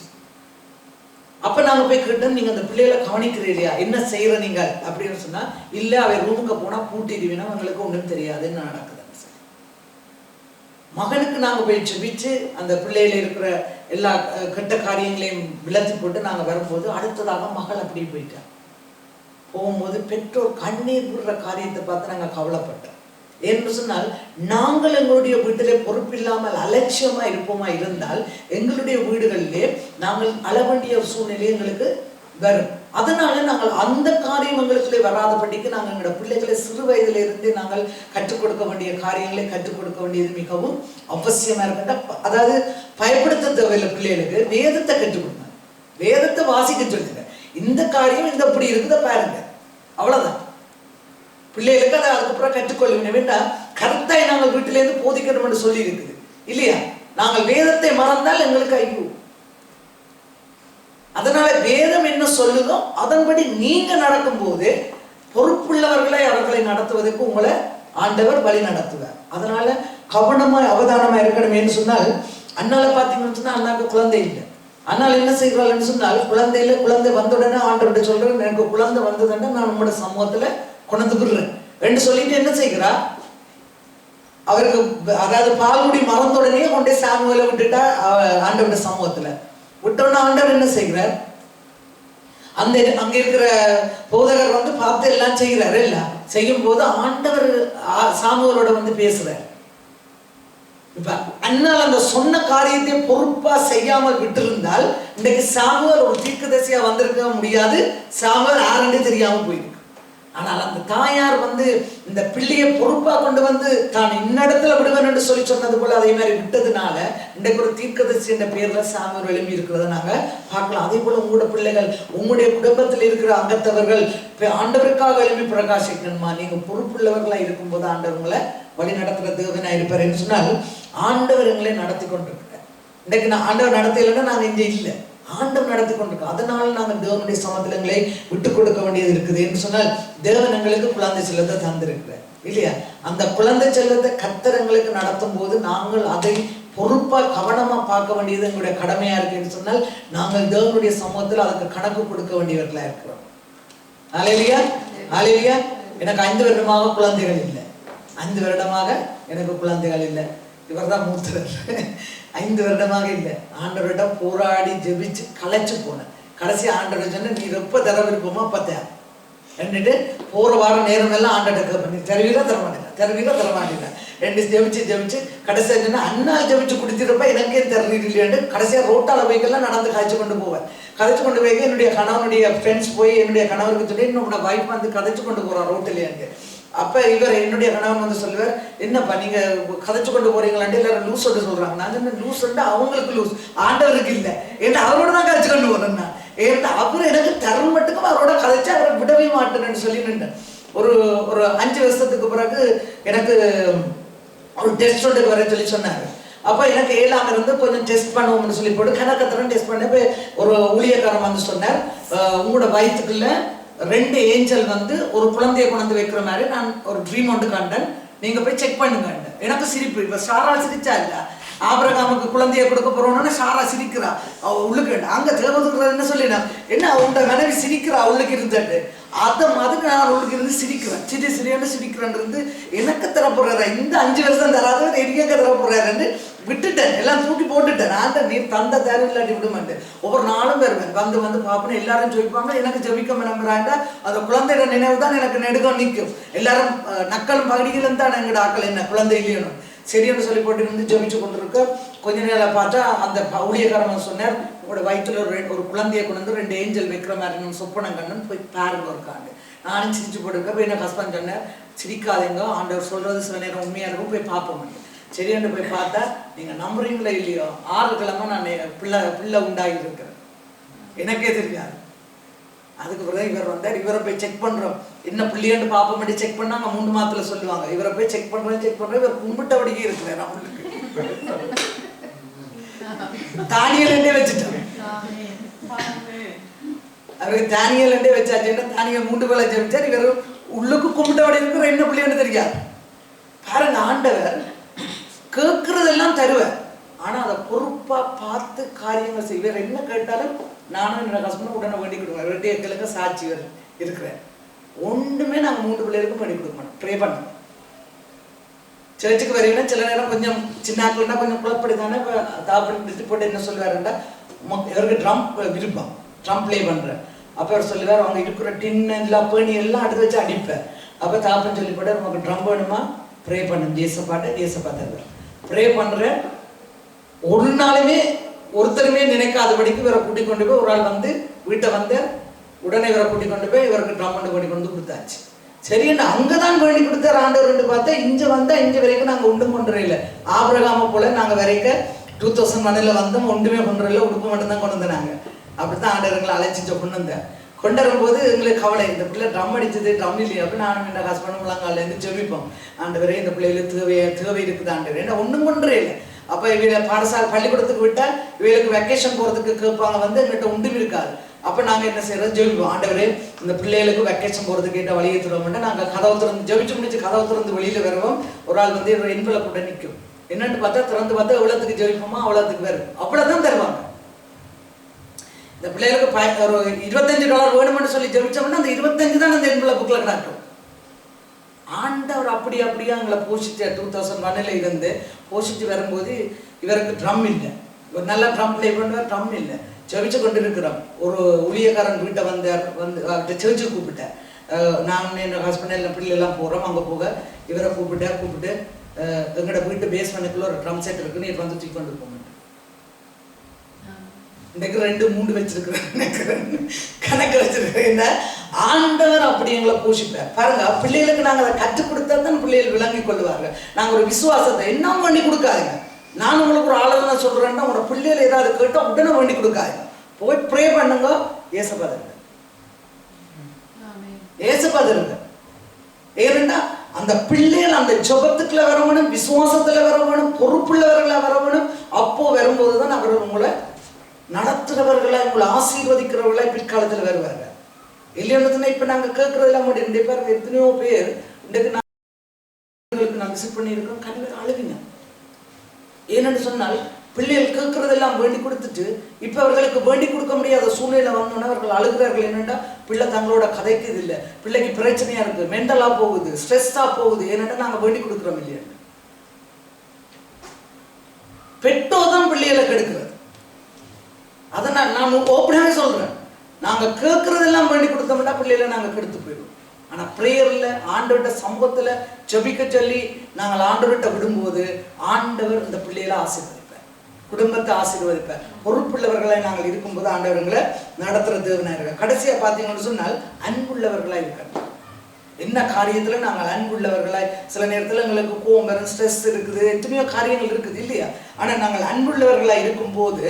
அப்ப நாங்க போய் கேட்டோம், நீங்க அந்த பிள்ளைகளை கவனிக்கிறீங்களா, என்ன செய்யற நீங்க அப்படின்னு சொன்னா, இல்ல அவ ரூமுக்கு போனா பூட்டிடுவீனா அவங்களுக்கு ஒன்றும் தெரியாது என்ன நடக்குது. மகனுக்கு நாங்கள் போய் செபிச்சு அந்த பிள்ளையில இருக்கிற எல்லா கெட்ட காரியங்களையும் விளத்தி போட்டு நாங்கள் வரும்போது அடுத்ததாக மகள் அப்படி போயிட்டான். போகும்போது பெற்றோர் கண்ணீர் விடுற காரியத்தை பார்த்து நாங்கள் கவலைப்பட்டோம். என்று சொன்னால் நாங்கள் எங்களுடைய வீட்டிலே பொறுப்பில்லாமல் அலட்சியமா இருப்போமா இருந்தால் எங்களுடைய வீடுகளிலே நாங்கள் அழ வேண்டிய சூழ்நிலை எங்களுக்கு வரும். அதனால நாங்கள் அந்த காரியம் எங்களுக்குள்ளே வராதபடிக்கு நாங்கள் எங்களோட பிள்ளைகளை சிறு வயதிலிருந்தே நாங்கள் கற்றுக் கொடுக்க வேண்டிய காரியங்களை கற்றுக் கொடுக்க வேண்டியது மிகவும் அவசியமா இருக்கின்ற. அதாவது பயப்படுத்த தேவையில்லை, பிள்ளைகளுக்கு வேதத்தை கற்றுக் கொடுங்க, வேதத்தை வாசிக்க சொல்லுங்க. இந்த காரியம் இந்த இப்படி இருக்குத பாருங்க, அவ்வளவுதான். பிள்ளைகளுக்கு அதை அதுக்கப்புறம் கற்றுக்கொள்ள வேண்டாம். கருத்தாய் நாங்கள் வீட்டிலேருந்து போதிக்கணும் என்று சொல்லி இருக்குது இல்லையா? நாங்கள் வேதத்தை மறந்தால் எங்களுக்கு ஐயோ. அதனால வேதம் என்ன சொல்லுதோ அதன்படி நீங்க நடக்கும் போது பொறுப்புள்ளவர்களை அவர்களை நடத்துவதற்கு உங்களை ஆண்டவர் வழி நடத்துவார். அதனால கவனமா அவதானமா இருக்கணும்னு சொன்னால், அண்ணால பாத்தீங்கன்னு சொன்னா அண்ணாக்கு குழந்தை இல்லை. ஆனால் என்ன செய்கிறாள்னு சொன்னால், குழந்தை வந்த உடனே ஆண்டவர்கிட்ட சொல்றேன், எனக்கு குழந்தை வந்ததுன்னா நான் உங்களோட சமூகத்துல கொண்டு விடுறேன் என்று சொல்லிட்டு என்ன செய்கிறா, அவருக்கு அதாவது பால்குடி மறந்த உடனே கொண்டே சாமுவேலை விட்டுட்டா ஆண்டவருடைய சமூகத்துல. விட்டோன்னா ஆண்டவர் என்ன செய்கிறார், அந்த அங்க இருக்கிற போதகர் வந்து பார்த்து எல்லாம் செய்கிறாரு. எல்லாம் செய்யும் போது ஆண்டவர் சாமுவேலோட வந்து பேசுறார். இப்ப அண்ணால் அந்த சொன்ன காரியத்தை பொறுப்பா செய்யாமல் விட்டிருந்தால் இன்றைக்கு சாமுவேல் ஒரு தீர்க்கதரிசியா வந்திருக்க முடியாது, சாமுவேல் யாருன்னு தெரியாம போயிருக்கு. ஆனால் அந்த தாயார் வந்து இந்த பிள்ளையை பொறுப்பா கொண்டு வந்து தான் இன்னிடத்துல விடுவேன் என்று சொல்லி சொன்னது போல அதே மாதிரி விட்டதுனால இன்றைக்கு ஒரு தீர்க்கதரிசி என்ற பேர்ல சாமுவேல் எழுப்பி இருக்கிறத நாங்க பார்க்கலாம். அதே போல உங்களோட பிள்ளைகள், உங்களுடைய குடும்பத்தில் இருக்கிற அங்கத்தவர்கள் ஆண்டவருக்காக எழுப்பி பிரகாசிக்கணுமா? நீங்க பொறுப்புள்ளவர்களா இருக்கும் போது ஆண்டவர் உங்களை வழி நடத்துற தேவனா இருப்பார் என்று சொன்னால், ஆண்டவர் எங்களை நடத்தி கொண்டிருக்கிறார். இன்றைக்கு நான் ஆண்டவர் நடத்தலைன்னா நாங்க இங்கே இல்லை, ஆண்டவர் நடத்தி கொண்டிருக்கோம். அதனால நாங்கள் தேவனுடைய சமத்திலங்களை விட்டு கொடுக்க வேண்டியது இருக்குது என்று சொன்னால், தேவன் எங்களுக்கு குழந்தை செல்லத்தை தந்திருக்கிறார் இல்லையா? அந்த குழந்தை செல்லத்தை கர்த்தர் எங்களுக்கு நடத்தும் போது நாங்கள் அதை பொறுப்பா கவனமா பார்க்க வேண்டியது எங்களுடைய கடமையா இருக்கு என்று சொன்னால், நாங்கள் தேவனுடைய சமூகத்தில் அதுக்கு கணக்கு கொடுக்க வேண்டியவர்களா இருக்கிறோம். அல்லேலூயா, அல்லேலூயா. எனக்கு 5 வருடமாக குழந்தைகள் இல்லை, 5 வருடமாக எனக்கு குழந்தைகள் இல்லை. இவர் தான் மூத்தவர். 5 வருடமாக இல்லை. ஆண்டவரிடம் போராடி ஜெபிச்சு களைச்சு போனேன். கடைசி ஆண்டவர் சொன்ன, நீ எப்ப தர விருப்பமா பார்த்தேன் என்னட்டு போற வாரம் நேரம் எல்லாம் ஆண்டவர்கிட்ட பண்ணி தருவீங்களா தரமாட்டேன் 2 ஜெபிச்சு கடைசியா சொன்னா, அண்ணா ஜெபிச்சு குடிச்சிருப்ப எனக்கே தருவீங்களேன்னு கடைசியா ரோட்டால போய்க்கெல்லாம் நடந்து கதைச்சு கொண்டு போவேன். கதைச்சு கொண்டு போய் என்னுடைய கணவனுடைய ஃப்ரெண்ட்ஸ் போய் என்னுடைய கணவருக்கு சொல்லி என்னோட வைஃப் வந்து கதைச்சு கொண்டு போறான் ரோட்டிலேயே. அப்ப இவர் என்னுடைய கணவன் வந்து சொல்லுவார், என்னப்பா நீங்க கதைச்சு கொண்டு போறீங்களான்ட்டு எல்லாரும் லூஸ் ஒன்று சொல்றாங்க. நான் சொன்ன லூஸ் அவங்களுக்கு லூஸ், ஆண்டவருக்கு இல்லை. ஏன்னா அவரோட தான் கதைச்சு கொண்டு போறேன் நான். ஏன்னா அவர் எனக்கு தரம் மட்டுக்கும் அவரோட கதைச்சு அவரை விடவே மாட்டேன்னு சொல்லி நின்றேன். ஒரு 5 வருஷத்துக்கு பிறகு எனக்கு ஒரு டெஸ்ட் ஒன்றுக்கு வர சொல்லி சொன்னாரு. அப்போ எனக்கு 7ஆம் இருந்து கொஞ்சம் டெஸ்ட் பண்ணுவோம்னு சொல்லி போட்டு கணக்கத்திரம் டெஸ்ட் பண்ண போய் ஒரு ஊழியக்காரன் வந்து சொன்னார், உங்களோட வயிற்றுக்குள்ள 2 ஏஞ்சல் வந்து ஒரு குழந்தையை கொண்டு வைக்கிற மாதிரி நான் ஒரு ட்ரீம் ஒன்று கண்டேன், நீங்க போய் செக் பண்ணுங்க. எனக்கு சிரிப்பு. இப்ப சாரா சிரிச்சா இல்ல, ஆபிரகாமுக்கு குழந்தையை கொடுக்க போறோம்னு சாரா சிரிக்கிறா. அவ உள்ளுக்கு அங்க தேவதுக்குறது என்ன சொல்லினா, என்ன அவங்களோட மனைவி சிரிக்கிறா உள்ளுக்கு இருந்துட்டு, அதை மாதிரி நான் உள்ளுக்கு இருந்து சிரிக்கிறேன். சிரியான்னு சிரிக்கிறேன் இருந்து எனக்கு தரப்போறாரு. இந்த 5 வருஷம் தராத எரிக்க தரப்போறாருன்னு விட்டுட்டேன், எல்லாம் தூக்கி போட்டுட்டேன். நான் நீ தந்த தேர்வு இல்லாட்டி விட மாட்டேன். ஒவ்வொரு நாளும் வருவேன், வந்து பார்ப்பேன். எல்லாரும் ஜெபிப்பாங்க, எனக்கு ஜெபிக்க நம்புறாண்டா அந்த குழந்தையோட நினைவு தான் எனக்கு நெடுக்கம் நிற்கும். எல்லாரும் நக்களும் பகுதிகளும் தான் எங்களோட ஆக்கள் என்ன குழந்தை இல்லையணும் சரின்னு சொல்லி போட்டு இருந்து ஜெபிச்சு கொண்டு இருக்க. கொஞ்ச நேரம் பார்த்தா அந்த ஊழியக்காரன் சொன்னார், உங்களோட வயிற்றுல ஒரு குழந்தையை கொண்டு வந்து 2 ஏஞ்சல் வைக்கிற மாதிரி நான் சொப்பனம் கண்ணன் போய் பாருங்க இருக்காண்டு. நானும் சிரிச்சு போட்டுருக்க. போய் என்ன ஹஸ்பண்ட் சொன்னேன், சிரிக்காதீங்க, ஆண்டவர் சொல்றது சில நேரம் உண்மையா இருக்கும், போய் பார்ப்போம். சரியாண்டு போய் பார்த்தா, நீங்க நம்புறீங்களா இல்லையோ 6 கிழமை நான் பிள்ளை உண்டாகி இருக்கிறேன், எனக்கே தெரியாது. அதுக்கு பிறகு இவர் வந்தார், இவரை போய் செக் பண்றோம், என்ன பிள்ளையாண்டு பாப்ப மாட்டி செக் பண்ணாங்க 3 மாதத்துல சொல்லுவாங்க. இவரை போய் செக் பண்றோம், இவர் கும்பிட்டபடியே இருக்கிறார். அவங்களுக்கு தானியல் வச்சுட்டேன், அவருக்கு தானியல் வச்சாச்சுன்னா தானியல் 3 வேளை ஜெபிச்சார். இவர் உள்ளுக்கு கும்பிட்டபடி இருக்கிற என்ன பிள்ளையாண்டு தெரியாது. பாருங்க, ஆண்டவர் கேட்கறதெல்லாம் தருவார், ஆனா அதை பொறுப்பா பார்த்து காரியங்கள் செய்வார். என்ன கேட்டாலும் நானும் என்னோட ஹஸ்பண்ட் உடனே வேண்டி கொடுப்பேன். 2 எங்களுக்கு சாட்சி இருக்கிறேன். ஒன்றுமே நாங்கள் 3 பிள்ளைகளுக்கும் பண்ணி கொடுக்க மாட்டோம். ப்ரே பண்ணோம். சர்ச்சுக்கு வரீங்கன்னா சில நேரம் கொஞ்சம் சின்னாக்கள்னா கொஞ்சம் குழப்படி தானே. இப்போ தாப்படி போட்டு என்ன சொல்லுவாருன்னா, இவருக்கு ட்ரம் விருப்பம், ட்ரம் ப்ளே பண்ணுறேன். அப்போ அவர் சொல்லுவார், அவங்க இருக்கிற டின்னு எல்லாம் பேணி எல்லாம் அடுத்து வச்சு அடிப்பேன். அப்போ தாப்பன்னு சொல்லி போட்டு, உனக்கு ட்ரம் வேணுமா, ப்ரே பண்ணும். ஏசப்பா தருவார். ப்ரே பண்ற ஒரு நாளுமே ஒருத்தருமே நினைக்காதபடிக்கு இவரை கூட்டிக் கொண்டு போய் ஒரு ஆள் வந்து வீட்டை வந்து உடனே இவரை கூட்டிக் கொண்டு போய் இவருக்கு ட்ரம்மண்ட் கொண்டு கொண்டு கொடுத்தாச்சு. சரி, என்ன அங்கதான் வேண்டி கொடுத்தார் ஆண்டவர் பார்த்தா இங்க வந்தா இங்க வரைக்கும் நாங்க ஒன்றும் கொண்டு இல்லை. ஆபிரகாம போல நாங்க வரைக்கும் 2001 வந்தோம், ஒன்றுமே கொண்டு இல்லை, உடுப்பு மட்டும்தான் கொண்டு வந்தாங்க. அப்படித்தான் ஆண்டவர்களை அழைச்சிச்ச கொண்டு வந்தேன். கொண்டு வரும்போது எங்களுக்கு கவலை, இந்த பிள்ளை ட்ரம் அடிச்சது, ட்ரம் இல்லையா அப்படின்னு நானும் என் ஹஸ்பண்டும் முழங்காலேருந்து ஜெபிப்போம். ஆண்டவரே இந்த பிள்ளைகளுக்கு தேவை இருக்குது ஆண்டவர், என்ன ஒன்றும் கொண்டு இல்லை. அப்போ இவங்க பாடசாலை பள்ளிக்கூடத்துக்கு விட்டால் இவங்களுக்கு வெக்கேஷன் போகிறதுக்கு கேட்பாங்க, வந்து எங்கிட்ட ஒன்றும் இருக்காது. அப்போ நாங்கள் என்ன செய்யறோம், ஜெபிப்போம். ஆண்டவரே இந்த பிள்ளைகளுக்கு வெக்கேஷன் போகிறதுக்கு கேட்ட வழியை தருவோம்ட்டு நாங்கள் கதவை திறந்து ஜெபிச்சு முடிச்சு கதவை திறந்து வெளியில் வருவோம். ஒரு ஆள் வந்து எண்பலை போட்டு நிற்கும். என்னன்னு பார்த்தா திறந்து பார்த்தா எவ்வளோத்துக்கு ஜெபிப்போமா அவ்வளோத்துக்கு வரும், அவ்வளோதான் தருவாங்க. இந்த பிள்ளைகளுக்கு ஒரு $25 வேணும்னு சொல்லி ஜெபிச்சோம்னா அந்த 25 தான் அந்த எண்பலை புக்கில் கிடக்கும். ஆண்டவர் அப்படியே எங்களை போஷிச்சு 2001 இருந்து போஷிச்சு வரும்போது இவருக்கு ட்ரம் இல்லை. ஒரு நல்ல ட்ரம் பிளே பண்ணுவார், ட்ரம் இல்லை. ஜெபிச்சு கொண்டு இருக்கிறோம். ஒரு ஊழியக்காரன் வீட்டை வந்தார், வந்து சர்ச்சு கூப்பிட்டேன். நான் என் ஹஸ்பண்ட் எல்லாம் பிள்ளைலாம் போகிறோம். அங்கே போக இவரை கூப்பிட்டு எங்களோட வீட்டு பேஸ்மெண்ட்டுக்குள்ள ஒரு ட்ரம் செட் இருக்குன்னு இது வந்து தூக்கி கொண்டு போங்க. இன்றைக்கு 2-3 வச்சிருக்கிறேன், கணக்கு வச்சிருக்கிறேன். ஆண்டவர் அப்படி எங்களை போஷிப்பார். பாருங்க, பிள்ளைகளுக்கு நாங்கள் அதை கற்றுக் கொடுத்தா தான் பிள்ளைகள் விளங்கி கொள்ளுவாங்க. நாங்கள் ஒரு விசுவாசத்தை என்ன பண்ணி கொடுக்காதுங்க. நான் உங்களுக்கு ஒரு ஆலோசனை சொல்றேன்னா உங்களோட பிள்ளைகள் ஏதாவது கேட்டால் உடனே வேண்டி கொடுக்காதுங்க. போய் ப்ரே பண்ணுங்க, ஏசப்பாதருங்க. ஏன்னா அந்த பிள்ளைகள் அந்த ஜபத்துக்குள்ள வரவனும், விசுவாசத்துல வரவனும், பொறுப்புள்ளவர்களா வரவனும். அப்போ வரும்போதுதான் அவர்கள் உங்களை நடத்துறவர்களா, உங்களை ஆசீர்வதிக்கிறவர்களா பிற்காலத்தில் வருவாங்க. இல்லைன்னா இப்ப நாங்க கேட்கறதெல்லாம் முடியும். பாருங்க, எத்தனையோ பேர் இன்றைக்கு நான் விசிட் பண்ணியிருக்கோம், கண்டிப்பாக அழுவிங்க. ஏன்னு சொன்னால் பிள்ளைகள் கேட்கறதெல்லாம் வேண்டி கொடுத்துட்டு இப்ப அவர்களுக்கு வேண்டி கொடுக்க முடியாத சூழ்நிலை வந்தோன்னா அவர்கள் அழுகிறார்கள். என்னென்னா பிள்ளை தங்களோட கதைக்குது இல்லை, பிள்ளைக்கு பிரச்சனையா இருக்கு, மென்டலா போகுது, ஸ்ட்ரெஸ்ஸா போகுது. ஏன்னா நாங்க வேண்டி கொடுக்குறோம் இல்லையா. பெற்றோதான் பிள்ளைகளை கெடுக்கிறது. அதனால் நான் ஓப்பனாவே சொல்றேன், நாங்க கேட்கறதெல்லாம் வேண்டி கொடுத்தோம்னா பிள்ளைகளை நாங்க கெடுத்து போயிடுவோம். ஆனா பிரேயர்ல ஆண்டவர்கிட்ட சம்பவத்துல ஜெபிக்க சொல்லி நாங்கள் ஆண்டவர்கிட்ட விடும்போது ஆண்டவர் இந்த பிள்ளைகளை ஆசீர்வதிப்பார், குடும்பத்தை ஆசீர்வதிப்பார். பொறுப்புள்ளவர்களை நாங்கள் இருக்கும்போது ஆண்டவர்களை நடத்துற தேவனா இருக்க. கடைசியா பாத்தீங்கன்னு சொன்னால் அன்புள்ளவர்களா இருக்க. என்ன காரியத்துல நாங்கள் அன்புள்ளவர்களாய், சில நேரத்துல எங்களுக்கு கோபம் வரும், ஸ்ட்ரெஸ் இருக்குது, எத்தனையோ காரியங்கள் இருக்குது இல்லையா. ஆனா நாங்கள் அன்புள்ளவர்களா இருக்கும் போது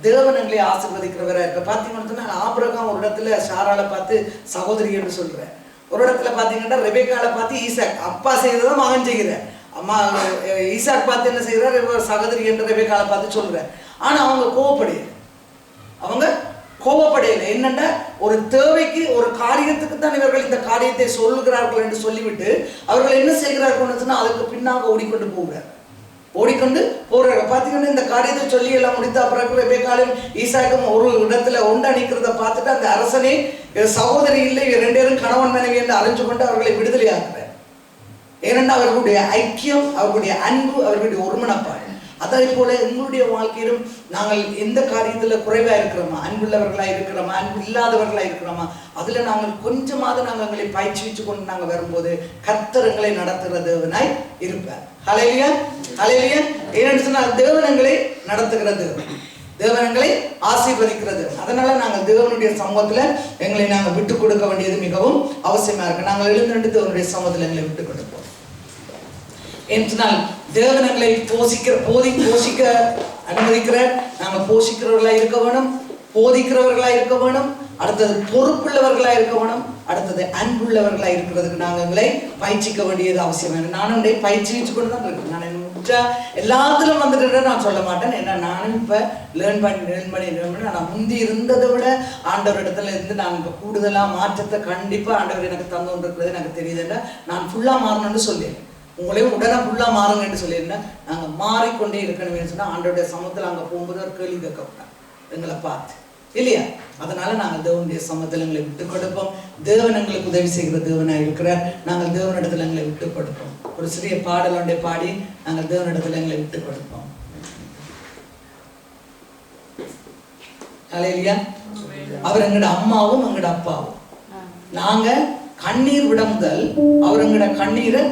தேவனங்களை ஆசீர்வதிக்கிறவரா இருக்க. பாத்தீங்கன்னு சொன்னா ஆபிரகாம் ஒரு இடத்துல சாராளை பார்த்து சகோதரி என்று சொல்றேன். ஒரு இடத்துல பாத்தீங்கன்னா ரெபேக்கால பார்த்து ஈசாக், அப்பா செய்ததை மகன் செய்கிறார். அம்மா ஈசாக் பார்த்து என்ன செய்கிறார், சகோதரி என்ற ரெபேக்கால பார்த்து சொல்றார். ஆனா அவங்க கோபப்படையில என்னன்னா ஒரு தேவைக்கு, ஒரு காரியத்துக்கு தான் இவர்கள் இந்த காரியத்தை சொல்லுகிறார்கள் என்று சொல்லிவிட்டு அவர்கள் என்ன செய்கிறார்கள் சொன்னா அதுக்கு பின்னாக ஓடிக்கொண்டு போறாங்க. பாத்தீங்கன்னா இந்த காரியத்தை சொல்லி எல்லாம் முடித்த பிறகு ரெபேக்காலும் ஈசாக்கும் ஒரு இடத்துல ஒன்றணிக்கிறத பார்த்துட்டு அந்த அரசனே சகோதரி இல்லை, 2 பேரும் கணவன் மனைவி என்று அறிஞ்சு கொண்டு அவர்களை விடுதலை ஆக்குறார். ஏனென்றால் அவர்களுடைய ஐக்கியம், அவர்களுடைய அன்பு, அவர்களுடைய ஒருமனப்பாடு. அதே போல எங்களுடைய வாழ்க்கையிலும் நாங்கள் எந்த காரியத்துல குறைவா இருக்கிறோமா, அன்புள்ளவர்களா இருக்கிறோமா, அன்பு இல்லாதவர்களா இருக்கிறோமா, அதுல நாங்கள் கொஞ்சமாவது நாங்கள் எங்களை பயிற்சி கொண்டு நாங்கள் வரும்போது கர்த்தர் எங்களை நடத்துகிற தேவனாய் இருப்பார். ஹல்லேலூயா, ஹல்லேலூயா. ஏன்னு சொன்னால் தேவனங்களை நடத்துகிற தேவன், தேவனங்களை ஆசீர்வதிக்கிறது. அதனால நாங்கள் தேவனுடைய சமூகத்துல எங்களை நாங்கள் விட்டு கொடுக்க வேண்டியது மிகவும் அவசியமா இருக்கு. நாங்கள் எழுந்து தேவனுடைய சமூகத்துல எங்களை விட்டு கொடுப்போம். என்றால் தேவனங்களை போஷிக்க அனுமதிக்கிற, நாங்கள் போஷிக்கிறவர்களா இருக்க வேணும், போதிக்கிறவர்களா இருக்க வேணும், அடுத்தது பொறுப்புள்ளவர்களா இருக்க வேணும், அடுத்தது அன்புள்ளவர்களா இருக்கிறதுக்கு நாங்கள் எங்களை பயிற்சிக்க வேண்டியது அவசியம். நானும் பயிற்சிச்சு கொண்டு தான் இருக்கேன். நான் எல்லாத்திலும் வந்துட்டு நான் சொல்ல மாட்டேன். ஏன்னா நானும் இப்ப லேர்ன் பண்ணி நான் முந்தி இருந்ததை விட ஆண்டவர் இடத்துல இருந்து நான் இப்ப கூடுதலா மாற்றத்தை கண்டிப்பா ஆண்டவர் எனக்கு தந்து கொண்டிருக்கிறது எனக்கு தெரியுதுன்னா நான் ஃபுல்லா மாறணும்னு சொல்லிடுறேன். உங்களையும் உடனே ஃபுல்லா மாறுங்கன்னு சொல்லியிருந்தேன். நாங்க மாறிக்கொண்டே இருக்கணும்னு சொன்னா ஆண்டோடைய சமூகத்தில் அங்க போகும்போது ஒரு கேள்வி கேட்கப்பட்டேன் எங்களை பார்த்து இல்லையா. அதனால நாங்கள் தேவனுடைய சமூகத்தில் எங்களை விட்டு கொடுப்போம். தேவன் எங்களுக்கு உதவி செய்கிற தேவனாக இருக்கிறார். நாங்கள் தேவனிடத்துல எங்களை விட்டு கொடுப்போம். ஒரு சிறிய பாடல் ஒன்றை பாடி நாங்கள் தேவனிடத்துல எங்களை விட்டு கொடுப்போம். ஹல்லேலூயா. அவர் எங்களோட அம்மாவும் எங்களோட அப்பாவும். நாங்க கண்ணீர் விட முதல் அவர் எங்களோட கண்ணீரை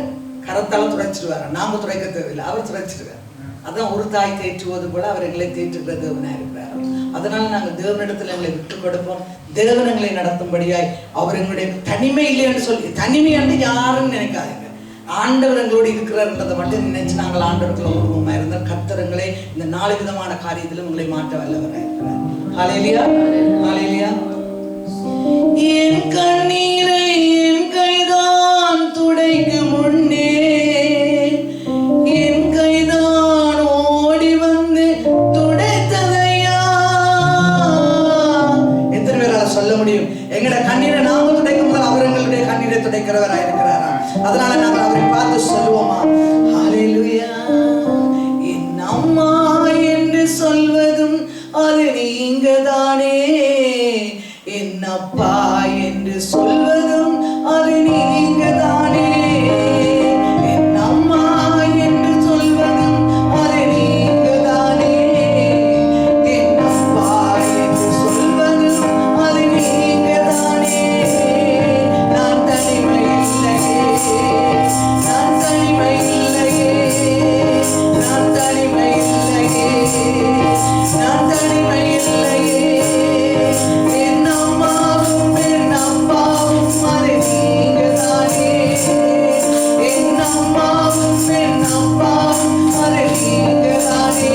கரத்தால் துடைச்சிடுவார். நாம துடைக்க தேவையில்லை, அவர் துடைச்சிடுவார். அதான் ஒரு தாய் தேற்றுவது போல அவர் எங்களை தேற்றுகிற தேவனாக இருக்கிறார். அதனால நாங்கள் தேவனிடத்தில் எங்களை விட்டு கொடுப்போம். தேவன் எங்களை நடத்தும்படியாய் அவர் எங்களுடைய தனிமை இல்லைன்னு சொல்லி, தனிமை என்று யாரும் நினைக்காதீங்க. ஆண்டவர் எங்களோடு இருக்கிறார்ன்றதை மட்டும் நினைச்சு நாங்கள் ஆண்டவர்கள் உருவமாக இருந்தால் கர்த்தர் எங்களை இந்த 4 விதமான காரியத்திலும் உங்களை மாற்ற வல்லவராக இருக்கிறார். ஹல்லேலூயா, ஹல்லேலூயா. என் கண்ணீரை என் கைதான் துடைக்கும் முன்னே, என் கைதான் ஓடி வந்து துடைத்ததையா. எத்தனை பேரால் சொல்ல முடியும்? எங்கட கண்ணீரை நாம துடைக்கும் போது அவர் எங்களுடைய கண்ணீரை துடைக்கிறவராக இருக்கிறாரா? அதனால நாங்கள் அவரை பார்த்து சொல்லுவோமா, ஹல்லேலூயா. என் அம்மா என்று சொல்வதும் அது நீங்க தானே, என் அப்பா என்று சொல்வதும் அது நீங்க தானே, என் அம்மா என்று சொல்வதும் அது நீங்க தானே, என் அப்பா என்று சொல்வதும் அது நீங்க தானே. நான் தனிமை இல்லையே, நான் தனிமை இல்லையே, நான் தனிமை இல்லையே, நான் தனிமை இல்லையே. என் அம்மாவும் என் அப்பாவும் அது நீங்க தானே, என் அம்மாவும் என் அப்பாவும் அது நீங்க தானே,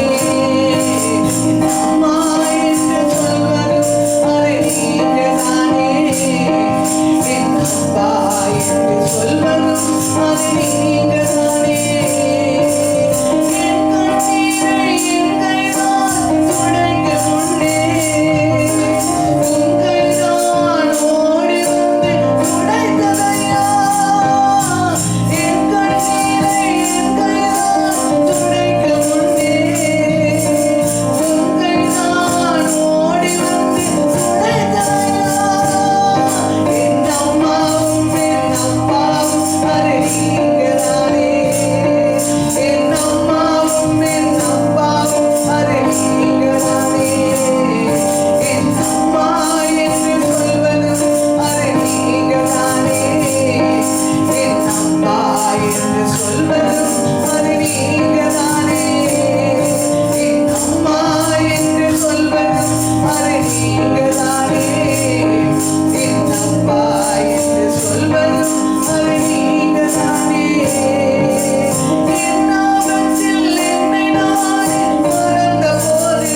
என் அம்மா என்று சொல்வதும் அது நீங்க தானே, என் அப்பா என்று சொல்வதும் அது நீங்க தானே. என் கண்ணீரை என் கைதான் துடைக்க முன்னே, உன் கைதான் ஓடி வந்து துடைத்ததையா. என் கண்ணீரை என் கைதான் துடைக்க முன்னே, உன் கைதான் ஓடி வந்து துடைத்ததையா. என் அம்மாவும் என் அப்பாவும் அது நீங்க தானே, என் அம்மாவும் என் அப்பாவும் அது நீங்க தானே, என் அம்மா என்று சொல்வதும் அது நீங்க தானே, என் அப்பா என்று சொல்வதும் அது நீங்க தானே, என் அம்மா என்று சொல்வதும் அது நீங்க தானே, என் அப்பா என்று சொல்வதும் அது நீங்க தானே. என் ஆபத்தில் என்னை நானே மறந்த போது,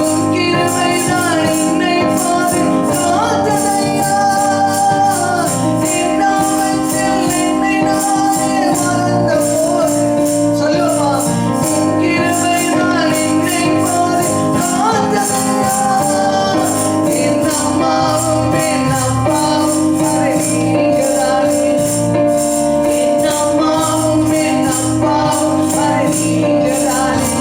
உன் கிருபைதான் என்னை பாதுகாத்ததையா. என் ஆபத்தில் என்னை நானே மறந்த போது, சொல்லுமா, உன் கிருபைதான் என்னை பாதுகாத்ததையா. என் அம்மாவும் என் அப்பாவும் அது நீங்க தானே, என் அம்மாவும் என் அப்பாவும் அது நீங்க தானே,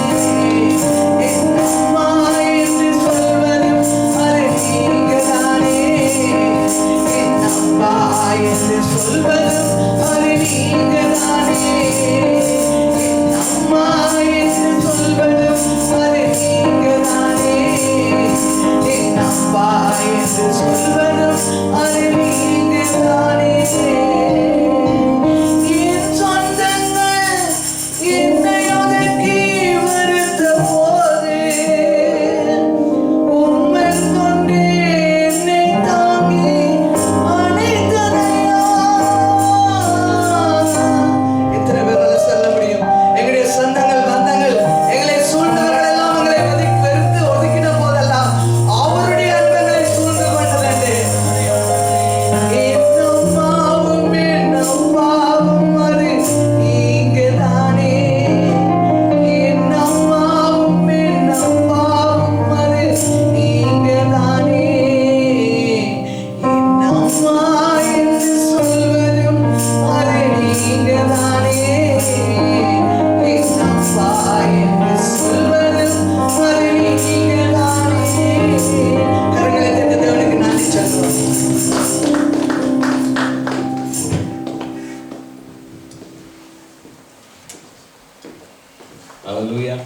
என் அம்மா என்று சொல்வதும் அது நீங்க தானே, என் அப்பா என்று சொல்வதும் அது நீங்க தானே, என் அம்மா என்று சொல்வதும் அது நீங்க தானே, என் அப்பா என்று சொல்வதும் அது நீங்க தானே. என் சொந்தங்கள் என்னை ஒதுக்கி வெறுத்த போது, உம்மை கொண்டு என்னை தாங்கி அணைத்ததையா. எத்தனை பேரால சொல்ல முடியும்? எங்களுடைய சொந்தங்கள் பந்தங்கள் எங்களை சூழ்ந்தவர்கள் எல்லாம் எங்களை வெறுத்து ஒதுக்கின போதெல்லாம் அவருடைய அன்பு எங்களை சூழ்ந்து கொண்டது. என் அம்மாவும் என் அப்பாவும் அது நீங்க தானே, என் அம்மாவும் என் அப்பாவும் அது நீங்க தானே, என் அம்மா என்று சொல்வதும் அது நீங்க தானே, என் அப்பா என்று சொல்வதும் அது நீங்க தானே. கரங்களை தட்டி தேவனுக்கு நன்றி சொல்லுவோம். ஹல்லேலூயா,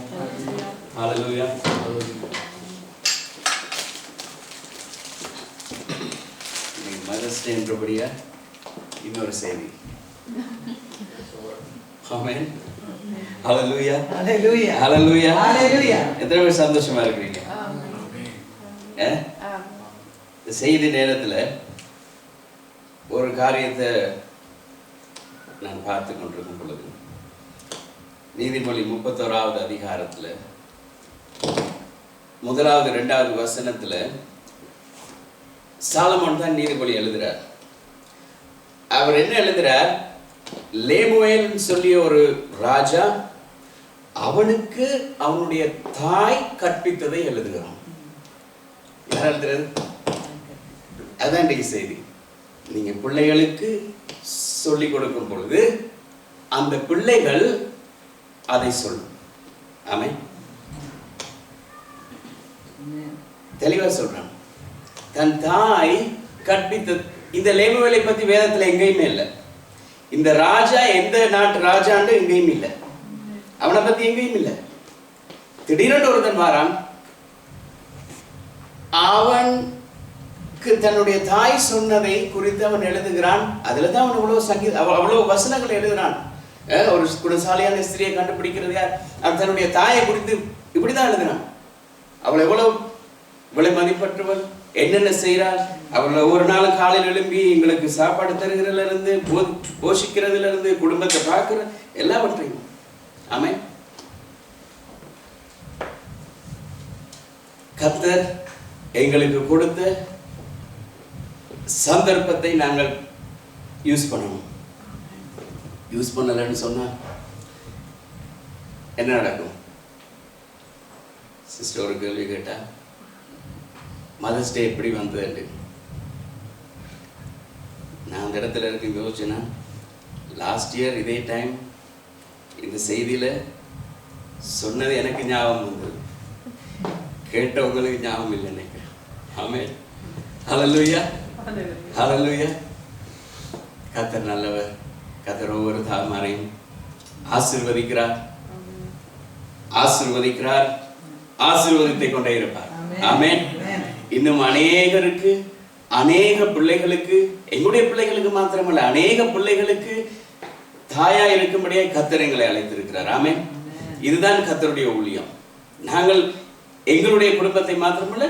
ஹல்லேலூயா. இன்னைக்கு மதர்ஸ் டே என்றபடியா இன்னொரு செய்தி. ஆமென். ஹalleluya. ஹalleluya. ஹalleluya. ஹalleluya. எத்தனை பேர் சந்தோஷமா இருக்கீங்க? இந்த செய்தி நேரத்துல ஒரு காரியத்தை நான் பார்த்து கொண்டிருக்கும் பொழுது நீதிமொழி 31வது அதிகாரத்துல 1வது 2வது வசனத்துல சாலமோன் தான் நீதிமொழி எழுதுறார். அவர் என்ன எழுதுறார்? லேமுவேல் சொல்லிய ஒரு ராஜா அவனுக்கு அவனுடைய தாய் கற்பித்ததை எழுதுகிறான். யார் எழுதுறது? அதான் இன்றைக்கு செய்தி. நீங்க பிள்ளைகளுக்கு சொல்லிக் கொடுக்கும் பொழுது அந்த பிள்ளைகள் அதை சொல்லும். ஆமென். தெளிவா சொல்றான். தன் தாய் கற்பித்த இந்த லேமுவேலை பத்தி வேதத்துல எங்கேயுமே இல்லை. இந்த ராஜா எந்த நாட்டு ராஜாண்டு எங்கேயும் இல்லை. அவனை பத்தி எங்கேயும் இல்லை. திடீரென்று ஒருத்தன் வாரான். அவனுக்கு தன்னுடைய தாய் சொன்னதை குறித்து அவன் எழுதுகிறான். அதுலதான் அவன் அவ்வளவு வசனங்கள் எழுதுகிறான். ஒரு குணசாலியான ஸ்திரியை கண்டுபிடிக்கிறது யார்? அவன் தன்னுடைய தாயை குறித்து இப்படிதான் எழுதுகிறான். அவள் எவ்வளவு விலை மதிப்பற்றவள், என்னென்ன செய்கிறாள், அவள் ஒவ்வொரு நாளும் காலையில் எழும்பி எங்களுக்கு சாப்பாடு தருகிறதுல இருந்து போஷிக்கிறதுல இருந்து குடும்பத்தை பார்க்கிற எல்லாவற்றையும். ஆமென். கர்த்தர் எங்களுக்கு கொடுத்த சந்தர்ப்பத்தை நாங்கள் யூஸ் பண்ணணும். யூஸ் பண்ணலன்னு சொன்னா என்ன நடக்கும்? சிஸ்டர் ஒரு கேள்வி கேட்டா, மதர்ஸ் டே எப்படி வந்தது? நான் அந்த இடத்துல இருக்கு யோசிச்சேன்னா, லாஸ்ட் இயர் இதே டைம் இந்த செய்தியில சொன்னது எனக்கு ஞாபகம் வந்தது, கேட்டவங்களுக்கு ஞாபகம் இல்லை நினைக்கிறேன். ஆமென். ஹல்லேலூயா. ஹல்லேலூயா. கர்த்தர் நல்லவர். கர்த்தர் ஒவ்வொரு தாய்மாரையும் ஆசீர்வதிக்கிறார், ஆசீர்வதிக்கிறார், ஆசீர்வதித்துக் கொண்டே இருப்பார். ஆமென். இன்னும் அநேகருக்கு, அநேக பிள்ளைகளுக்கு, எங்களுடைய பிள்ளைகளுக்கு மாத்திரமல்ல, அநேக பிள்ளைகளுக்கு தாயா இருக்கும்படியாக கர்த்தர் எங்களை அழைத்திருக்கிறார். ஆமென். இதுதான் கர்த்தருடைய ஊழியம். நாங்கள் எங்களுடைய குடும்பத்தை மாத்திரமல்ல,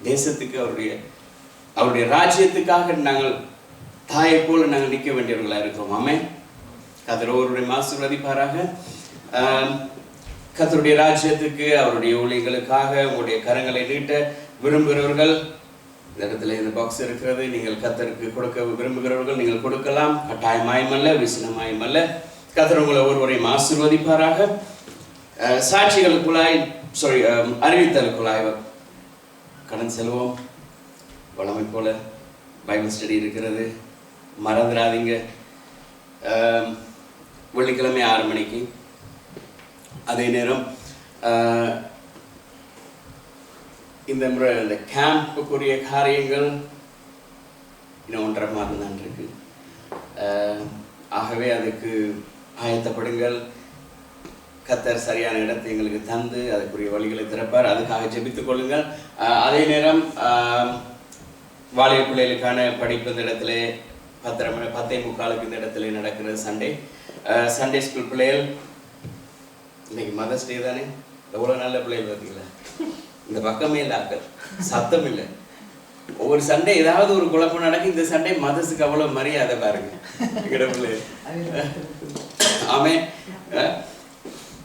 தேசத்துக்கு, அவருடைய ராஜ்யத்துக்காக நாங்கள் தாயை போல நாங்கள் நிற்க வேண்டியவர்களா இருக்கிறோம். ஆமென். கர்த்தர் ஒருவருடைய ஆசீர்வதிப்பாராக. கர்த்தருடைய ராஜ்யத்துக்கு, அவருடைய ஊழியங்களுக்காக உங்களுடைய கரங்களை நீட்ட விரும்புகிறவர்கள், இந்த இடத்துல இந்த பாக்ஸ் இருக்கிறது. நீங்கள் கர்த்தருக்கு கொடுக்க விரும்புகிறவர்கள் நீங்கள் கொடுக்கலாம். கட்டாயமாயமல்ல, விசனமாயமல்ல. கர்த்தர் உங்களை ஒருவரையும் ஆசீர்வதிப்பாராக. சாட்சிகளுக்குள்ளாய் அறிவித்தலுக்குள்ளாய் கடந்து செல்வோம். வழமை போல பைபிள் ஸ்டடி இருக்கிறது, மறந்துடாதீங்க. வெள்ளிக்கிழமை 6 மணிக்கு. அதே நேரம் இந்த முறை இந்த கேம்புக்குரிய காரியங்கள் இன்னும் 1.5 மாதம் தான் இருக்கு. ஆகவே அதுக்கு ஆயத்தப்படுங்கள். கர்த்தர் சரியான இடத்தை எங்களுக்கு தந்து அதுக்குரிய வழிகளை திறப்பார். அதுக்காக ஜெபித்துக் கொள்ளுங்கள். அதே நேரம் வாலிப பிள்ளைகளுக்கான படிப்பு இந்த இடத்துல 10:45 இந்த இடத்துல நடக்கிறது. சண்டே ஸ்கூல் பிள்ளைகள். இன்னைக்கு மதர்ஸ் டே தானே, எவ்வளோ நல்ல பிள்ளைகள் பார்த்தீங்களா? இந்த பக்கமே இல்லை, ஆக்கள் சத்தம் இல்லை. ஒவ்வொரு சண்டே ஏதாவது ஒரு குழப்பம் நடக்கும். இந்த சண்டே மதர்ஸுக்கு அவ்வளோ மரியாதை பாருங்க எங்கட பிள்ளைகள். ஆமென்.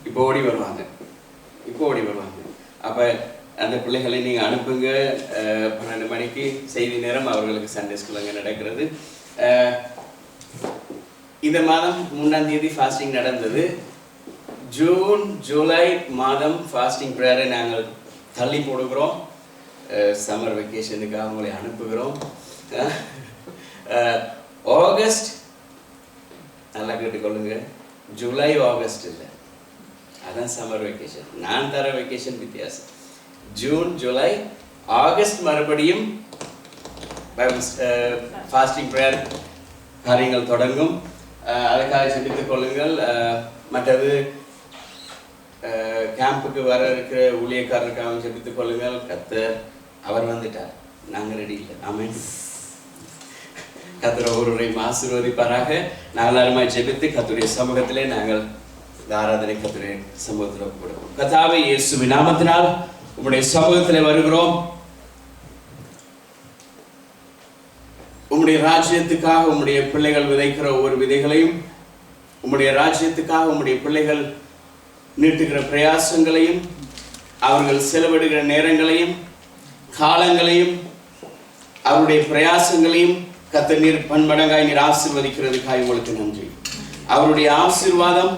இப்போ ஓடி வருவாங்க. அப்போ அந்த பிள்ளைகளை நீங்கள் அனுப்புங்க. 12 மணிக்கு செய்தி நேரம் அவர்களுக்கு சண்டே ஸ்கூல் அங்கே நடக்கிறது. இந்த மாதம் 3ஆம் தேதி ஃபாஸ்டிங் நடந்தது. ஜூன் ஜூலை மாதம் ஃபாஸ்டிங் ப்ரேயரை நாங்கள் தள்ளி போடுகிறோம். சம்மர் வெக்கேஷனுக்காக அவங்களை அனுப்புகிறோம். ஆகஸ்ட், நல்லா கேட்டுக்கொள்ளுங்க, ஜூலை ஆகஸ்ட் இல்லை, அதான் சம்மர் வெக்கேஷன். நான் தர வெக்கேஷன் வித்தியாசம். ஜூன் ஜூலை ஆகஸ்ட் மறுபடியும் ஃபாஸ்டிங் ப்ரேயர் காரியங்கள் தொடங்கும். அதுக்காக சிந்தித்துக் கொள்ளுங்கள். மற்றது கேம்புக்கு வர இருக்கிற ஊழியக்காரருக்காக சிந்தித்துக் கொள்ளுங்கள். கர்த்தர் அவர் வந்துட்டார், நாங்கள் ரெடி இல்லை. ஆமென். கர்த்தர் ஒவ்வொருவரையும் ஆசீர்வதிப்பாராக. நாங்கள் எல்லாருமாய் ஜெபித்து கர்த்தருடைய சமூகத்திலே நாங்கள் இந்த ஆராதனை கர்த்தருடைய சமூகத்தில் ஒப்புக்கொடுப்போம். கர்த்தாவே, இயேசுவின் நாமத்தினால் உம்முடைய சமூகத்திலே வருகிறோம். உம்முடைய ராஜ்யத்துக்காக உம்முடைய பிள்ளைகள் விதைக்கிற ஒவ்வொரு விதைகளையும், உம்முடைய ராஜ்யத்துக்காக உம்முடைய பிள்ளைகள் நீட்டுகிற பிரயாசங்களையும், அவர்கள் செலவிடுகிற நேரங்களையும் காலங்களையும் அவருடைய பிரயாசங்களையும் கர்த்தர் நீர் பன்மடங்காய் நீர் ஆசீர்வதிக்கிறதுக்காக உங்களுக்கு நன்றி. அவருடைய ஆசீர்வாதம்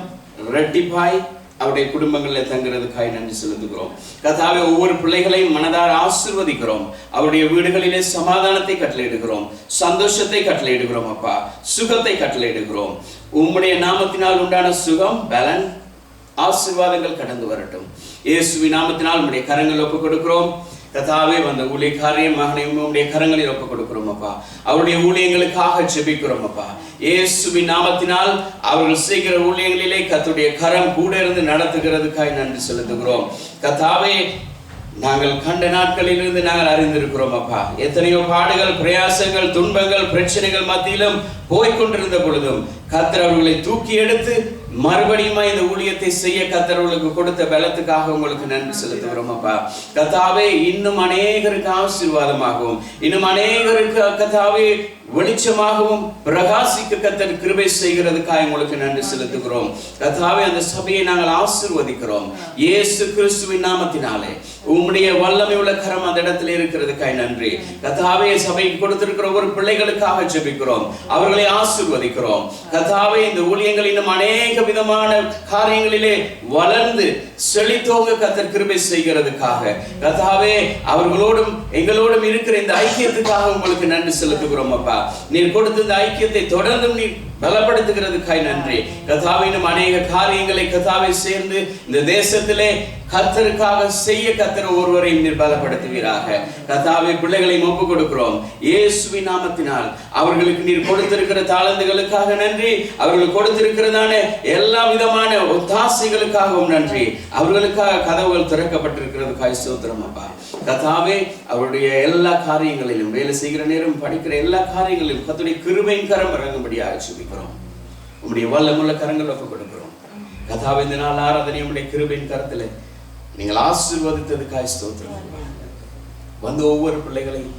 இரட்டிப்பாய் அவருடைய குடும்பங்களில் தங்குறதுக்காக நன்றி செலுத்துகிறோம். கர்த்தாவே, ஒவ்வொரு பிள்ளைகளையும் மனதார ஆசீர்வதிக்கிறோம். அவருடைய வீடுகளிலே சமாதானத்தை கட்டளையிடுகிறோம், சந்தோஷத்தை கட்டளையிடுகிறோம். அப்பா, சுகத்தை கட்டளையிடுகிறோம். உம்முடைய நாமத்தினால் உண்டான சுகம், பலன், ஆசீர்வாதங்கள் கடந்து வரட்டும். இயேசுவின் நாமத்தினால் உம்முடைய கரங்கள் ஒப்புக் கொடுக்கிறோம். கர்த்தாவே, வந்த ஊழியக்காரையும் மகனையும் உம்முடைய கரங்களில் ஒப்புக் கொடுக்கிறோம். அப்பா, அவருடைய ஊழியங்களுக்காக ஜெபிக்கிறோம். அப்பா, இயேசுவின் நாமத்தினால் அவர்கள் செய்கிற ஊழியங்களிலே கர்த்தருடைய கரம் கூட இருந்து நடத்துகிறதுக்காக நன்றி செலுத்துகிறோம். கர்த்தாவே, நாங்கள் கண்ட நாட்களிலிருந்து நாங்கள் அறிந்திருக்கிறோம். அப்பா, எத்தனையோ பாடுகள், பிரயாசங்கள், துன்பங்கள், பிரச்சனைகள் மத்தியிலும் போய்கொண்டிருந்த பொழுதும் கர்த்தர் அவர்களை தூக்கி எடுத்து மறுபடியும் இந்த ஊழியத்தை செய்ய கர்த்தர் அவர்களுக்கு கொடுத்த பலத்துக்காக உங்களுக்கு நன்றி செலுத்துகிறோம். அப்பா, கர்த்தாவே, இன்னும் அநேகருக்கு ஆசீர்வாதமாகவும், இன்னும் அநேகருக்கு கர்த்தாவே வெளிச்சமாகவும் பிரகாசிக்க கர்த்தர் கிருபை செய்கிறதுக்காக உங்களுக்கு நன்றி செலுத்துகிறோம். கர்த்தாவே, அந்த சபையை நாங்கள் ஆசீர்வதிக்கிறோம். இயேசு கிறிஸ்துவின் நாமத்தினாலே உம்முடைய வல்லமை உள்ள கரம் அந்த இடத்துல இருக்கிறதுக்காக நன்றி. கர்த்தாவே, சபைக்கு கொடுத்திருக்கிற ஒரு பிள்ளைகளுக்காக ஜெபிக்கிறோம், அவர்களை ஆசீர்வதிக்கிறோம். கர்த்தாவே, இந்த ஊழியங்கள் இன்னும் அநேக விதமான காரியங்களிலே வளர்ந்து செழித்தோங்க கர்த்தர் கிருபை செய்கிறதுக்காக, கர்த்தாவே, அவர்களோடும் எங்களோடும் இருக்கிற இந்த ஐக்கியத்துக்காக உங்களுக்கு நன்றி செலுத்துகிறோம். அப்பா, நீர் கொடுத்த இந்த ஐக்கியத்தை தொடர்ந்தும் நீர் பலப்படுத்துகிறதுக்காக நன்றி. கர்த்தாவே, இன்னும் அநேக காரியங்களை கர்த்தாவே சேர்ந்து இந்த தேசத்திலே கர்த்தருக்காக செய்ய கர்த்தர் ஒருவரையும் நீர் பலப்படுத்துவீராக. கர்த்தாவே, பிள்ளைகளையும் ஒப்புக் கொடுக்கிறோம். இயேசுவின் நாமத்தினால் அவர்களுக்கு நீர் கொடுத்திருக்கிற தாளந்துகளுக்காக நன்றி. அவர்களுக்கு கொடுத்திருக்கிறதான எல்லா விதமான ஒத்தாசைகளுக்காகவும் நன்றி. அவர்களுக்காக கதவுகள் திறக்கப்பட்டிருக்கிறதுக்காக ஸ்தோத்திரம். அப்பா, கர்த்தாவே, அவருடைய எல்லா காரியங்களிலும், வேலை செய்கிற நேரம், படிக்கிற எல்லா காரியங்களிலும் கர்த்தருடைய கிருபையின் கரம் இறங்கும்படியாக ஜெபிக்கிறோம். உம்முடைய வல்லமுள்ள கரங்கள் ஒப்புக் கொடுக்கிறோம். கர்த்தாவே, இந்த நாள் ஆராதனை உம்முடைய கிருபையின் கரத்திலே நீங்கள் ஆசீர்வதித்ததுக்காக ஸ்தோத்திரம். வந்து ஒவ்வொரு பிள்ளைகளையும்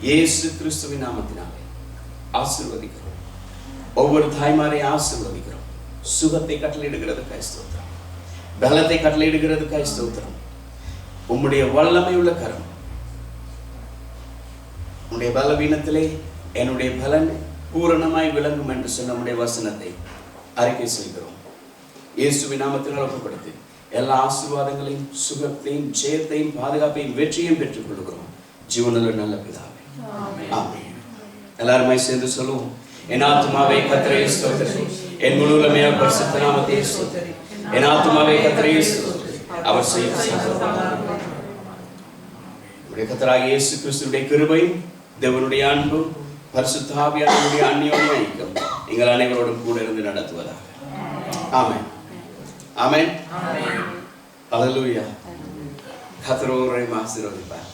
இயேசு கிறிஸ்துவின் நாமத்தினாலே ஆசீர்வதிக்கிறோம். ஒவ்வொரு தாய்மாரையும் ஆசீர்வதிக்கிறோம். சுகத்தை கட்டளையிடுகிறதுக்காக ஸ்தோத்திரம், பலத்தை கட்டளையிடுகிறதுக்காக ஸ்தோத்திரம். உம்முடைய வல்லமை உள்ள கரம், உம்முடைய பலவீனத்திலே என்னுடைய பலன் பூரணமாய் விளங்கும் என்று சொன்ன நம்முடைய வசனத்தை அறிக்கை செய்கிறோம். இயேசுவின் நாமத்தினால் ஒப்புப்படுத்தி எல்லா ஆசீர்வாதங்களையும், சுகத்தையும், ஜெயத்தையும், பாதுகாப்பையும், வெற்றியையும் பெற்றுக் கொள்கிறோம். ஜீவனுள்ள நல்ல பிதாவே, ஆமென். எல்லாருமே சேர்ந்து சொல்லுவோம். என் ஆத்துமாவே கர்த்தரை ஸ்தோத்திரி, என் முழு உள்ளமே பரிசுத்த நாமத்தை ஸ்தோத்திரி. என் ஆத்துமாவே கர்த்தரை ஸ்தோத்திரி, அவர் செய்த சகலத்தையும். நம்முடைய கர்த்தராகிய இயேசு கிறிஸ்துவின் கிருபையும், தேவனுடைய அன்பும், பரிசுத்த ஆவியானவருடைய அந்நியோன்ய ஐக்கியம் எங்கள் அனைவரோடும் கூட இருந்து நடத்துவதாக. ஆமென், ஆமென், ஹல்லேலூயா. கர்த்தர் ஒருவரையும் ஆசீர்வதிப்பார்.